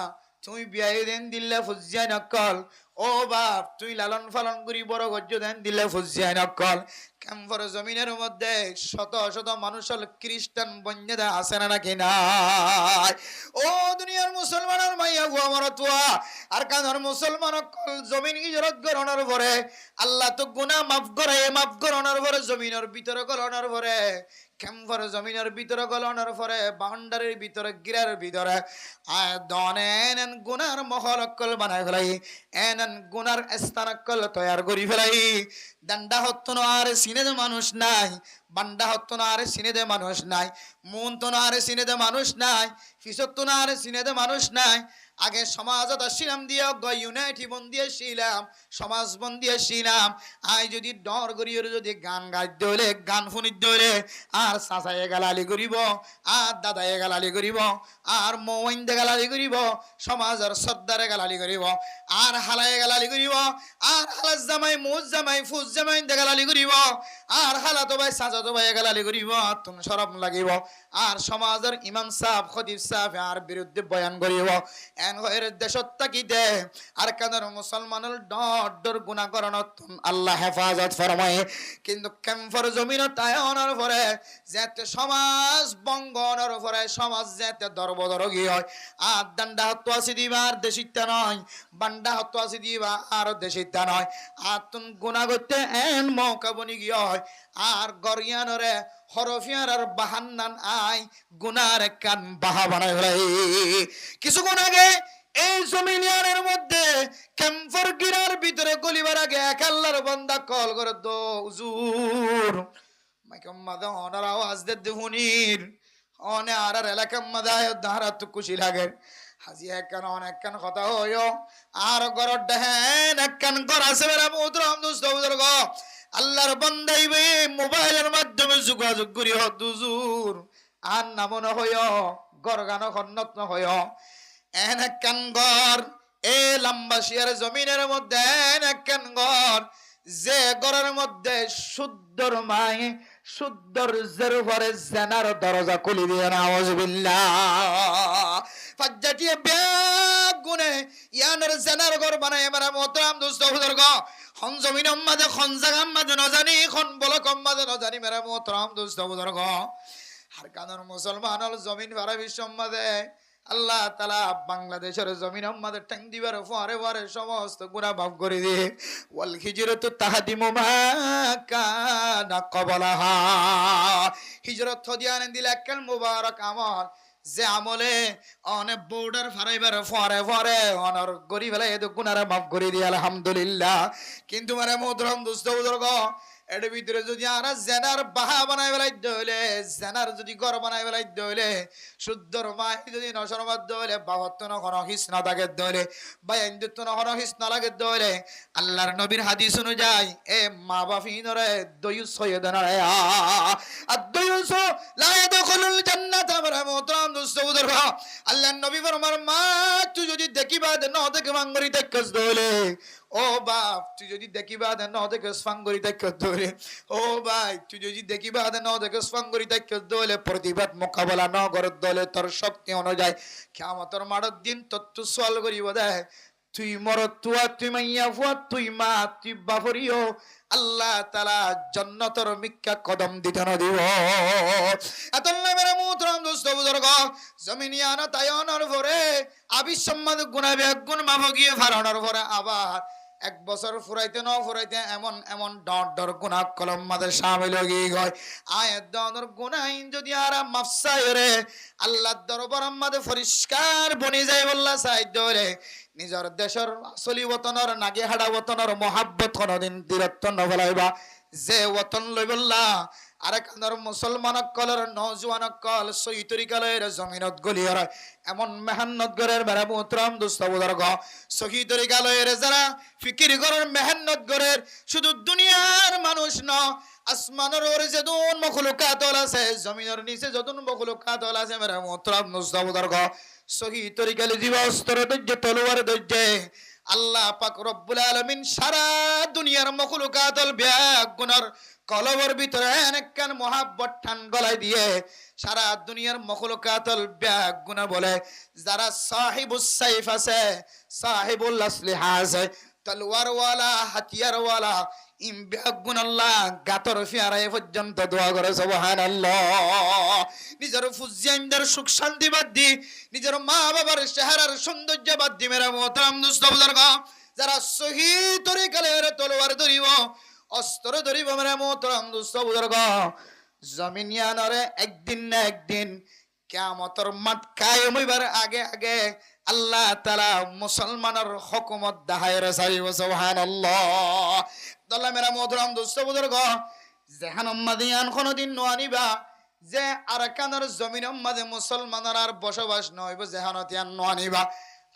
তুই বিয়াই দেন দিলে ফুজিয়া নকল ও বাপ তুই লালন পালন করি বড় গজ্জ দেন দিলে ফুজিয়া নকল ক্যাম্পর জমিনের মধ্যে শত শত মানুষ খ্রিস্টান বন্যদা আছে না নাকি নাই ও দুনিয়ার মুসলমানের মাইয়া গো আমার তুয়া আর কানর মুসলমান জমিন ইজরত গ্রহণের পরে আল্লাহ তো গুনাহ মাফ করানোর পরে জমিনের ভিতরে গলানোর পরে ক্যাম্পর জমিনের ভিতরে গলানোর পরে বাউন্ডারির ভিতরে গিরার ভিতরে দনেন গুনার মহলকল বানাই ফেলাই এনন গুনার স্থানকল তৈয়ার করি ফেলাই দান্ডা হত্তন আর সিনেদে মানুষ নাই বান্ডা হত্তন আর সিনেদে মানুষ নাই মন তো আর সিনেদে মানুষ নাই ফিসত্তন তো আর সিনেদে মানুষ নাই আগে সমাজত আসিলাম দিয়ে ইউনাইটি বন্দিয়ে ছিলাম সমাজ বন্দিয়ে ছিলাম আই যদি ডর করিয়ে যদি গান গাইতে হলে গান শুনিতে হলে আর চাচাইয়ে গালালি করিব আর দাদাইয়ে গালালি করিব আর মৌইন্দে গালালি করিব সমাজের সর্দারে গালালি করিব আর হালায়ে গালালি করিব আর হালাস জামাই মুজ জামাই ফুজ জামাই গালালি করিব আর হালা তো ভাই চাচা তো ভাই গালালি করিব তুমি শরম লাগিব আর সমাজের ইমাম সাহেব খতিব সাহেব আর বিরুদ্ধে বয়ান করিব এন হয়ের দেশত তাকিতে আর কাদের মুসলমানের ডর গুনাহ করণত আল্লাহ হেফাজত ফরমায় কিন্তু ক্যাম্পর জমিনত তায়নের পরে যেতে সমাজ বঙ্গনের পরে সমাজ যেতে দরবদরগি হয় আর দান্ডা হত্য আসি দিবা আর দেশিতা নয় বান্ডা হত্য আসি দিবা আর দেশিতা নয় আর তুন গুনাহ করতে এন মৌকা বনি গিয়ে হয় আর গরিয়ানরে হরফিয়ার আর বাহান্নান আই গুনার কান বাহা বানায় ফেলাই কিছুক্ষণ আগে এই জমিনিয়ানের মধ্যে ক্যাম্পর গিরার ভিতরে গলিবার আগে এক আল্লাহর বান্দা কল করে দো হুজুর মাইকাম মাদা অনার আওয়াজ দে দেহুনির অনে আর এলাকার মাদায় ধারা তো খুশি লাগে হাজি একখান অনেকখান কথা হইও আর গরর দেহেন একখান করা আছে মেরা মুদ্রম দুষ্ট বুজুর্গ আল্লাহর বান্দাইবে মোবাইলের মাধ্যমে যোগাযোগ করি হুজুর আর নামন হইও গরগানো খন্নত হইও এন একখান ঘর এ লাম্বাসিয়ার জমিনের মধ্যে এন একখান ঘর যে ঘরের মধ্যে শুদ্ধর মাই শুদ্ধর জের ঘরে জেনার দরজা খুলি দিয়ে নাউজুবিল্লাহ ফাজ্জাটিয়ে বেগুনে ইয়ানের জেনার ঘর বানায় আমার মোহতরম দোস্ত বুজুর্গ খন জমিনের মাঝে খন জায়গার মাঝে নজানি খন বলকম মাঝে নজানি মেরা মোহতরম দোস্ত বুজুর্গ আর কানর মুসলমানের জমিন ভাড়া বিশ্ব মাঝে আল্লাহ তাআলা বাংলাদেশের জমিন আমাদের ট্যাং দিবার পরে পরে সমস্ত গুনাহ মাফ করে দিয়ে ওয়াল হিজরাতু তাহদিমু মা কানা ক্বাবলাহা হিজরত দিয়ান দিল একল মুবারক আমল যে আমলে অনেক বর্ডার ফারাইবার পরে পরে অনর গরিব হলে এত গুনাহ মাফ করে দিয়ে আলহামদুলিল্লাহ কিন্তু মানে মুহতরম দোস্ত বুজুর্গ এর ভিতরে যদি আর জেনার বাহা বানাই বেলাইতে হইলে জেনার যদি ঘর বানাই বেলাইতে হইলে শুদ্ধর মাই যদি নশরবাদ হইলে বাহত্তর কোনো হিস না থাকে হইলে বা হিন্দুত্ব কোনো হিস না লাগে হইলে আল্লাহর নবীর হাদিস অনুযায়ী এ মা বাফিনরে দয়ুস সৈয়দনা আর দয়ুস লা ইয়াদখুলুল জান্নাত আমরা মুহতরম দোস্ত বুজুর্গ আল্লাহর নবী ফরমান মা তুই যদি দেখিবা ন দেখে মাঙ্গরি দেখছ হইলে ও বাপ তুই যদি দেখিবা ন দেখে ফাঙ্গরি দেখছ হইলে ও ভাই তুই যদি দেখিবা ন দেখে ফাঙ্গরি দেখছ হইলে প্রতিবাদ মোকাবেলা ন করত হইলে তোর শক্তি অনুযায়ী কিয়ামতের মাঠের দিন তত্ত্ব সওয়াল করিব দে তুই মরত তুই মাইয়া ফুয়া তুই মা তুই বাপরিও আল্লাহ তাআলা জান্নাতের মিক্কা কদম দিতে না দিব এতল্লা মেরে মুহতরম দোস্ত বুজুর্গ জমিনিয়ানা তায়নের পরে আবিসম্মাদ গুনাবে গুণ মাফ গিয়ে ফারানোর পরে আবার 1 বছর ফুরাইতে ন ফুরাইতে এমন এমন ডর গুনা কলম মাদের শামিল গিয়ে গয় আয়াত দর গুনাইন যদি আর মাফসাই রে আল্লাহর দরবার আমাদের পরিষ্কার বনি যায় বললা সাইদ রে নিজর দেশের আসলি ওতনর নাগে হাড়া ওতনর মোহাব্বত কোনদিন দূরত্ব নবলাইবা যে ওতন লই বললা আরেক আন্দর মুসলমান কলর নওজওয়ান কল সই তরিকালের জমিনত গলিয়ার এমন মেহনত গরের বেড়া মুহতরম দোস্ত বুজুর্গ সহি তরিকালের যারা ফিকির গরের মেহনত গরের শুধু দুনিয়ার মানুষ ন আসমানের ওরে যেদুন মখলুকাত আছে জমিনের নিচে যদুন মখলুকাত আছে বেড়া মুহতরম দোস্ত বুজুর্গ সহি তরিকালে জীব অস্ত্র দজ্জ তলোয়ার দজ্জ আল্লাহ পাক রব্বুল আলামিন সারা দুনিয়ার মখলুকাতল ব্যাগ গুনার কলবর ভিতরে অনেকখান মহাব্বত ঠান গলায় দিয়ে সারা দুনিয়ার মখলুকাতল ব্যাগ গুনা বলে যারা সাহিবুস সাইফ আছে সাহিবুল আসলিহা আছে তলোয়ার ওয়ালা হাতিয়ার ওয়ালা ইম ব্যাগ গুন আল্লাহ গাতর ফিয়ারায় পর্যন্ত দোয়া করে সুবহানাল্লাহ নিজের ফুজিয়ানদের সুখ শান্তি বাদ দি নিজের মা বাবার চেহারার সৌন্দর্য বাদ দি মেরা মোহতারাম দোস্ত বুজুর্গ যারা সহি তরিকালের তলোয়ার ধরিব অস্ত্র ধরিব মেরা মোহতারাম দোস্ত বুজুর্গ জমিনিয়ানরে একদিন না একদিন কিয়ামতের মাঠ কায়েম হইবার আগে আগে আল্লাহ তাআলা মুসলমানের হুকুমত দাহায়রে সারিব সুবহানাল্লাহ দল্লা মেরা মোহতারাম দোস্ত বুজুর্গ যেহান মাদিয়ান কোনদিন নোয়ানিবা যে আরকানের জমিনের মাঝে মুসলমানের আর বসবাস নইব যেহানতিয়ান নোয়ানিবা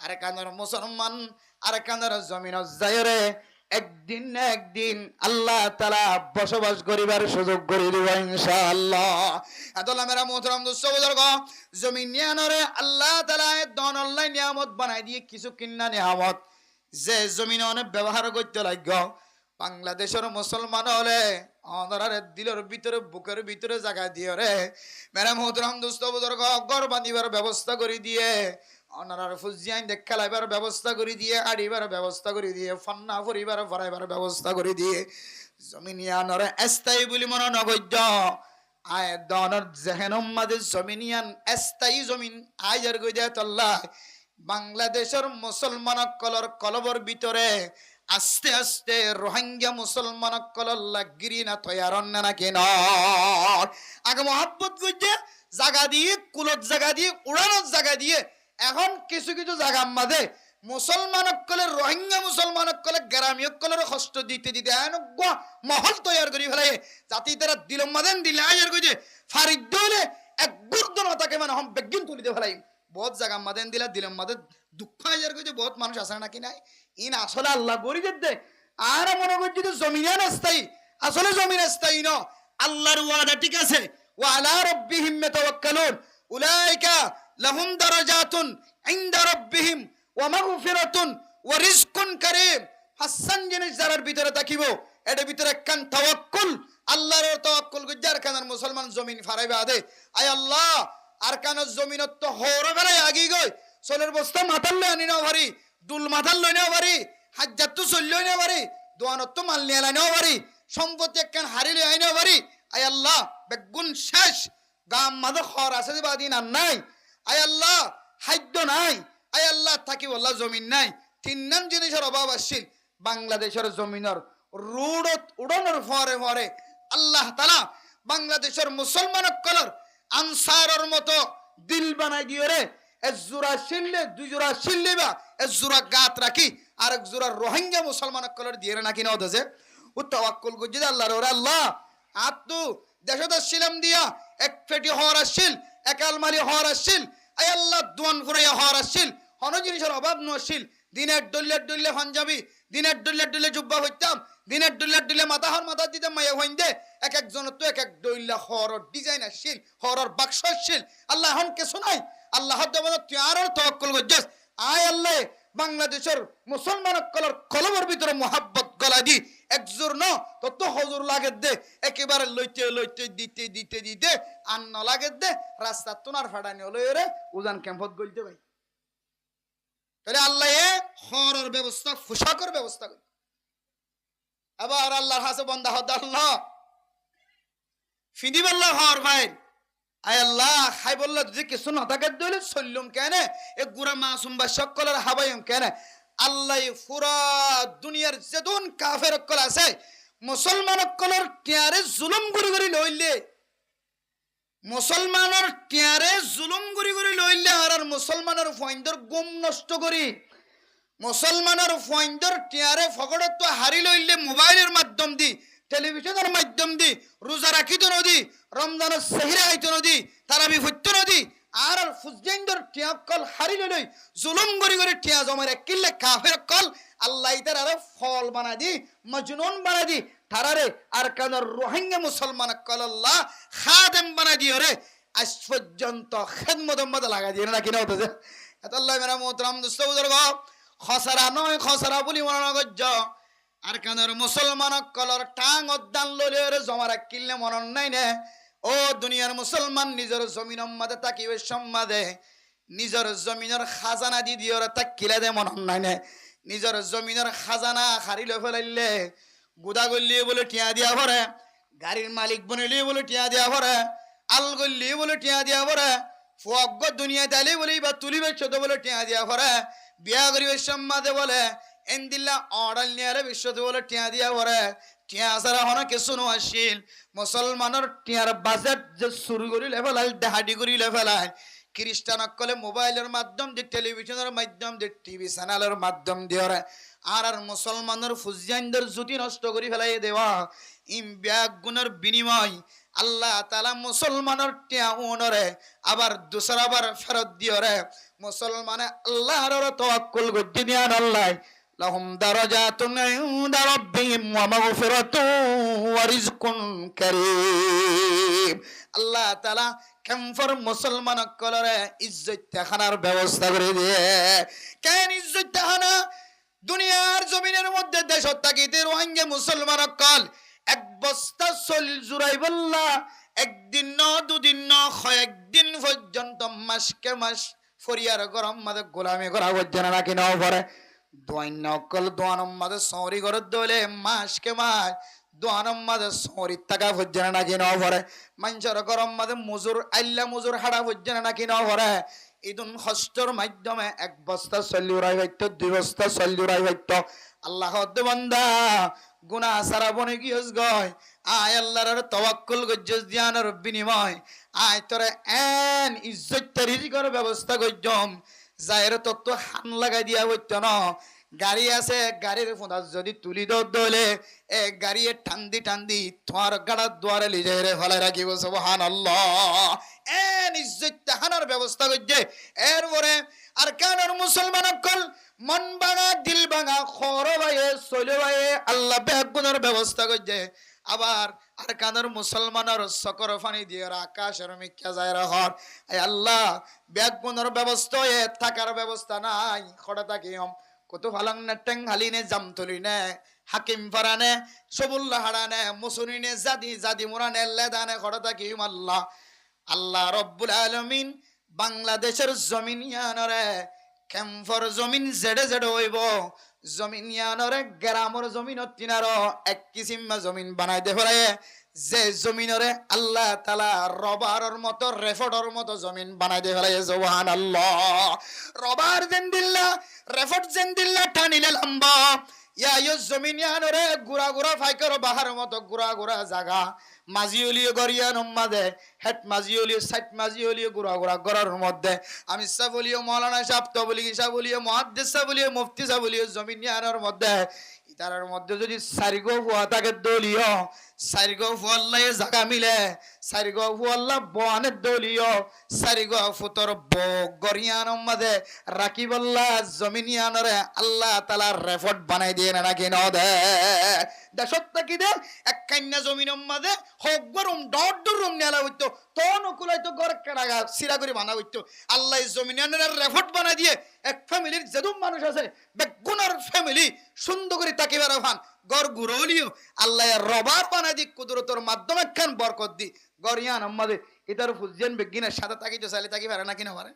আরকানের মুসলমান আরকানের জমিন যায়রে একদিন না একদিন আল্লাহ তাআলা বসবাস করিবার সুযোগ করে দিব ইনশাআল্লাহ আদলা মেরা মোহতারাম দোস্ত বুজুর্গ জমিন নিয়ানরে আল্লাহ তাআলা দন অনলাইন নিয়ামত বানাই দিয়ে কিছু কিন্না নিয়ামত যে জমিন অনেক ব্যবহার করতে লাগব বাংলাদেশের মুসলমান হলে অনারে দিলের ভিতরে বুকের ভিতরে জায়গা দিয়ে রে মেরা মোহতারাম দোস্ত বুজুর্গ ঘর বাঁধিবার ব্যবস্থা করে দিয়ে অনার ফুজিয়ান দেখ খেলাইবার ব্যবস্থা করে দিয়ে আড়িবার ব্যবস্থা করে দিয়ে ফান্না পরিবার ভরাইবার ব্যবস্থা করে দিয়ে জমিনিয়ানর স্থায়ী বলি মনে নগদ্য আয় দনর জেহেনম মাঝে জমিনিয়ান স্থায়ী জমিন আয়ার গই দেয় তল্লা বাংলাদেশের মুসলমান কলর কলবর ভিতরে আস্তে আস্তে রোহিঙ্গা মুসলমান কলর লাগিরি না তৈয়ার না কেন আগে মহাব্বত করছে জায়গা দিয়ে কুলত জায়গা দিয়ে উড়ানোর জায়গা দিয়ে এখন কিছু কিছু জায়গা মাঝে মুসলমান কলে রোহিঙ্গা মুসলমান কলে গ্রামীয় কলের কষ্ট দিতে দিতে মহল তৈয়ার করি ফেলে জাতি তারা দিল মাদেন দিলে আয়ার কইছে ফারিদ দলে এক গুরুত্ব তাকে মানে হম বেগিন তুলিতে ফেলাই বহুত জায়গা মাদেন দিলা দিলম মাদে দুঃখ আয়ার কইছে বহুত মানুষ আছে নাকি নাই ইন আসলে আল্লাহ গরি দে আর মনে করছি তো জমিনান স্থায়ী আসলে জমিন স্থায়ী ন আল্লাহর ওয়াদা ঠিক আছে ওয়া আলা রাব্বিহিম ইয়াতাওয়াক্কালুন উলাইকা লাহুম দারাজাতুন ইনদা রাব্বিহিম ওয়া মাগফিরাতুন ওয়া রিজকুন কারীম হাসান জিনিস যারার ভিতরে থাকিব এর ভিতরে কান তাওয়াক্কুল আল্লাহর তাওয়াক্কুল গুজার কানার মুসলমান জমিন ফারাইবা দে আয় আল্লাহ আর কানার জমিনত তো হরে বেলায় আগি গই সোলের বস্তা মাথাল লই আনি না ভারি দুল মাথাল লই না ভারি হাজ্জাত তো চললই না ভারি দোয়ানত তো মাল নিয়ে না ভারি সম্পত্তি একখান হারিলে আই না ভারি আয় আল্লাহ বেগুন শেষ গাম মাদে খর আছে যে বাদিন আর নাই আয় আল্লাহ খাদ্য নাই আয় আল্লাহ থাকি আল্লাহ জমিন নাই তিন নাম জিনিসের অভাব আসছিল বাংলাদেশের জমিনের রোডত উড়ানোর ফরে ফরে আল্লাহ তাআলা বাংলাদেশের মুসলমান কলর আনসারের মতো দিল বানাই দিয়ে রে এক জোড়া শিললে দুই জোড়া শিললিবা এক জোড়া গাত রাখি আর এক জোড়া রোহিঙ্গা মুসলমান কলর দিয়ে নাকি না দেশে ও তাওয়াক্কুল করছে আল্লাহর ওরে আল্লাহ আত্তু দেশত ছিলাম দিয়া এক ফেটি হওয়ার আসছিল এক আলমারি হওয়ার আসছিল আয় আল্লাহ দোয়ান ঘুরাইয়া হওয়ার আসছিল হন জিনিসের অভাব নছিল দিনের ডল্লে পাঞ্জাবি দিনের ডল্লে জুব্বা হইতাম দিনের ডল্লে মাথা দিতাম মাইয়া হইন দে এক একজন তো এক এক ডল্লা হরর ডিজাইন আসছিল হরর বাক্স আসছিল আল্লাহ হন কিছু নাই আল্লাহ তুই আর তাওয়াক্কুল করছিস আয় আল্লাহ বাংলাদেশের মুসলমান কলর কলমের ভিতরে মোহাব্বত গলা দি একজোর ন তত হজুর লাগে দে একেবারে লইতে দিতে আর ন লাগে দে রাস্তা তোনার ফাটানি হলো রে উজান ক্যাম্পত গলতে ভাই তাহলে আল্লাহ হরর ব্যবস্থা পোশাকের ব্যবস্থা করে আবার আল্লাহর হাসে বন্দা হদ আল্লাহ ফিদিবাল্লাহ হর ভাই আয় আল্লাহ হাই বললা যদি কিছু না থাকে দইলে চললুম কেন এ গুড়া মাসুম বা সকলের হাবাইম কেন আল্লাহ পুরা দুনিয়ার যেদুন কাফের অকল আছে মুসলমান অকলের টিয়ারে জুলুম গুরি গুরি লইলে মুসলমানের টিয়ারে জুলুম গুরি গুরি লইলে আর মুসলমানের ফয়ন্দর গুম নষ্ট করি মুসলমানের ফয়ন্দর টিয়ারে ফগড়ে তো হারি লইলে মোবাইলের মাধ্যম দি টেলিভিশনের মাধ্যম দি রোজা রাখিত নদী রমজানের সেহরা আইত নদী তারাবি হইত নদী আর ফুজেন্দর টিয়া কল হারি লই জুলুম গরি গরি টিয়া জমারে কিল্লে কাফের কল আল্লাহ ইতার আর ফল বানা দি মজনুন বানা দি তারারে আর কানের রোহিঙ্গা মুসলমান কল আল্লাহ খাদেম বানা দিও রে আজ পর্যন্ত খেদমত মত লাগা দিয়ে না কিনা হতো এত আল্লাহ মেরা মোহতরাম দোস্ত বুজুর্গ খসরা নয় খসরা বলি মনে গজ্জ আর কানের মুসলমান কলর টাং অদ্দান লইলে জমা রাখিলে মনন নাই নে ও দুনিয়ার মুসলমান নিজের জমিন মাদে তাকিবে সম্মাদে নিজের জমিনের খাজানা দি দিও তাকিলে দে মনন নাই নে নিজের জমিনের খাজানা হারিলে ফেলাইলে গুদা গল্লিয়ে বলে টিয়া দিয়া ভরে গাড়ির মালিক বনিলে বলে টিয়া দিয়া ভরে আল গল্লিয়ে বলে টিয়া দিয়া ভরে ফুয়াগ্গ দুনিয়া দালি বলে বা তুলিবে ছোট বলে টিয়া দিয়া ভরে বিয়া করিবে সম্মাদে বলে এন্দিল্লা অর্ডার নিয়ে বিশ্বতে বলে টিয়া দিয়া ভরে টিয়া সারা হন কিছু আসিল মুসলমানের টিয়ার বাজেট যে শুরু করি লেফেলাল দেহাডি করি লেফেলায় খ্রিস্টান অকলে মোবাইলের মাধ্যম দিয়ে টেলিভিশনের মাধ্যম দিয়ে টিভি চ্যানেলের মাধ্যম দিয়ে আর মুসলমানের ফুজিয়ানদের জুতি নষ্ট করে ফেলাই দেওয়া ইম ব্যাগ গুণের বিনিময় আল্লাহ তালা মুসলমানের টিয়া উনরে আবার দুসরাবার ফেরত দিয়ে রে মুসলমানে আল্লাহর তাওয়াক্কুল গজ্জি দিয়ান আল্লাহ লাহুম দারাজাতুন ইনদা রাব্বিহিম ওয়া মাগফিরাতুন ওয়া রিজকুন কারীম আল্লাহ তাআলা কেমফর মুসলমান কলরে ইজ্জত তাহানার ব্যবস্থা করে দিয়ে কেন ইজ্জত তাহানা দুনিয়ার জমিনের মধ্যে দেশত তাকিতে রোহিঙ্গা মুসলমান কল এক বস্তা চল জুরাই বললা একদিন ন দুদিন ন কয়েকদিন পর্যন্ত মাসকে মাস ফরিয়ার গরম মাঝে গোলামি করা হচ্ছে না নাকি নাও পরে দোয়াইন অকল দোয়ানম মাঝে সরি করে দলে মাসকে মাস দোয়ানম মাঝে সরি টাকা হচ্ছে না নাকি নাও পরে মানুষের গরম মাঝে মজুর আল্লা মজুর হাড়া হচ্ছে না নাকি নাও পরে ইদুন হস্তর মাধ্যমে এক বস্তা চল্লি উড়াই হইতো 2 বস্তা চল্লি উড়াই হইতো আল্লাহ বান্দা গুনাহ সারা বনে গিয়েস গয় আয় আল্লাহর তাওয়াক্কুল গজ্জস দিয়ানোর বিনিময় আয় তোরে এন ইজ্জত রিজিকের ব্যবস্থা গজ্জম জায়ের তত্ত্ব হান লাগাই দিয়া হইতো না গাড়ি আছে গাড়ির ফোঁদা যদি তুলি দলে এ গাড়িয়ে টান্দি টান্দি তোমার গাড়ার দুয়ারে লিজাই রে ফলাই রাখিব সুবহানাল্লাহ এন ইজ্জত তাহানার ব্যবস্থা গজ্জে এরপরে আর কানের মুসলমান কল মন ভাঙা দিল ভাঙা খর ভাইয়ে চলে ভাইয়ে আল্লাহ বেগুনের ব্যবস্থা করছে আবার আর কানের মুসলমানের সকর ফানি দিয়ে আকাশের মিক্কা যায় হর আল্লাহ বেগুনের ব্যবস্থা থাকার ব্যবস্থা নাই খড়া থাকি কত ফালাং না টেং হালিনে জামতলি নে হাকিম ফারানে সবুল্লাহ হারানে মুসুনিনে জাদি জাদি মুরানে লেদানে খড়া থাকি আল্লাহ আল্লাহ রব্বুল আলামিন বাংলাদেশের জমিন ইয়ানরে কেমফর জমিন জেডে জেডে হইব জমিন ইয়ানরে গ্রামর জমিন তিনার এক কিসিম জমিন বানাই দে ফেলে যে জমিনরে আল্লাহ তাআলা রবারের মতো রেফটর মতো জমিন বানাই দে ফেলে সুবহানাল্লাহ রবার যেন দিল্লা রেফট যেন দিল্লা টানিলে লম্বা ইয়া জমিন ইয়ানরে গুড়া গুড়া ফাইকর বাহার মতো গুড়া গুড়া জায়গা মাজিওলিও গরিয়া নম্মাদে হেট মাজিওলিও সাইট মাজিওলিও গুড়া গুড়া গড়ার মধ্যে আমি সাবলিও মৌলানা সাহেব তবলি সাবলিও মুহাদ্দিস সাবলিও মুফতি সাবলিও জমিন ইয়ানোর মধ্যে ইতার মধ্যে যদি সারিগো হুয়া থাকে দলিও সারিগো হুয়াল্লাহ জায়গা মিলে সারিগো হুয়াল্লাহ বনের দলিও সারিগো ফুতর গরিয়ান মধ্যে রাকিবল্লাহ জমিন ইয়ানরে আল্লাহ তাআলা রেফট বানাই দিয়ে না নাকি ন দে দেশত থাকি দে এক কান্না জমিনের মধ্যে হোক গরম ডট রুম নেলা হইতো তো নকুলাই তো ঘর কাটা সিরা করে বানা হইতো আল্লাহ জমিনের রেফট বানাই দিয়ে এক ফ্যামিলির যেদুম মানুষ আছে বেগুনার ফ্যামিলি সুন্দর করে তাকে বেড়া ফান গড় গুরলিও আল্লাহ রবার বানাই দি কুদরতর মাধ্যমে খান বরকত দি গরিয়ান আমাদের ইতার ফুজিয়ান বেগিনের সাথে তাকি তো চাইলে তাকি পারে না কিনা পারে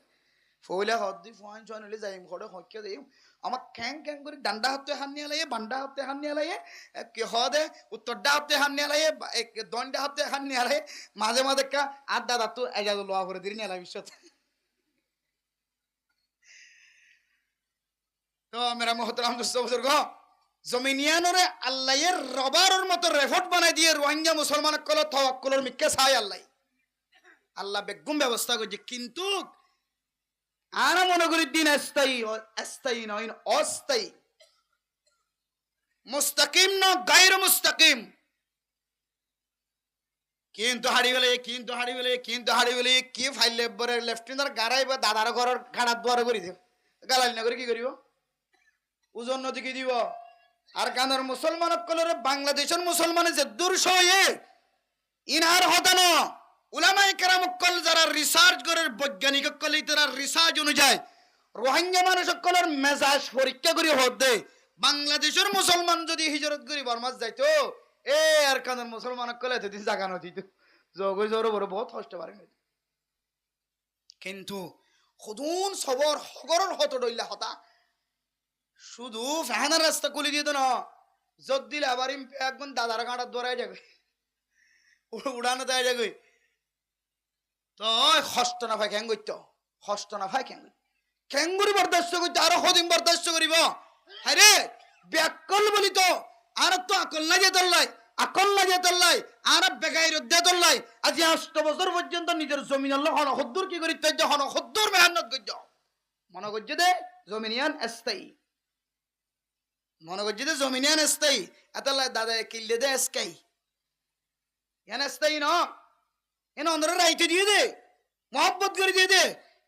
ফইলা হদ দি ফুয়ান চুয়ান হলে যাইম ঘরে হইকে যাইম আমার খ্যাং খ্যাং করে ডান্ডা হাতে হাত নিয়ে লাইয়ে বান্ডা হাতে হাত নিয়ে লাইয়ে কি হদে উত্তরডা হাতে হাত নিয়ে লাইয়ে দণ্ডা হাতে হাত নিয়ে লাইয়ে মাঝে মাঝে কা আর দাদা তো এজাজ লোয়া করে দিন এলা বিশ্বত তো মেরা মোহতরাম দোস্ত বুজুর্গ জমিনিয়ানরে আল্লাহর রবারের মতো রেফট বানাই দিয়ে রোহিঙ্গা মুসলমান কল তাওয়াক্কুলের মিক্কে ছাই আল্লাহ বেগুম ব্যবস্থা করছে কিন্তু আনা মনে করি দিন স্থায়ী নয় অস্থায়ী মুস্তাকিম ন গায়র মুস্তাকিম কিন্তু হাড়ি গেলে কি ফাইলে বরে লেফটেন্যার গাড়াই বা দাদার ঘরের গাড়াত বড় করে দিব গালালি না করে কি করিব ওজন নদী কি দিব আর গানের মুসলমান কলরে বাংলাদেশের মুসলমানের যে দুর্শয়ে ইনার হতানো উলামায়ে কেরাম কল যারা রিসার্চ করে বৈজ্ঞানিক কল তারা রিসার্চ অনুযায়ী রোহিঙ্গা মানুষ কলের মেজাজ পরীক্ষা করে হত দে বাংলাদেশের মুসলমান যদি হিজরত করি বর্মাস যাইতো এ আর কানের মুসলমান কলে এতদিন জাগা নদীত জগই জোর বড় বহুত কষ্ট পারে কিন্তু খুদুন সবর হগরের হত ডইলা হতা শুধু ফ্যানের রাস্তা খুলে দিয়ে তো না যত দিলে আবার একদম দাদার গাঁটার দৌড়াই যাবে উড়ানো দেয় যাবে তো হস্ত না ভাই ক্যাং করতো হস্ত না ভাই ক্যাঙ্গুরি বরদাস্ত করতে আরো হদিন বরদাস্ত করিব আরে ব্যাকল বলি তো আর তো আকল না যে তল্লাই আর বেগাইর দে তল্লাই আজ 8 বছর পর্যন্ত নিজের জমিন আল্লাহ হন হদ্দুর কি করি তাই হন হদ্দুর মেহনত করছ মনে করছে দে জমিনিয়ান স্থায়ী মনে করছে দে জমিনিয়ান স্থায়ী এতলাই দাদা কিল্লে দে স্কাই ইয়ান স্থায়ী ন এন অন্ধরা রাইতে দিয়ে দে মহব্বত করে দিয়ে দে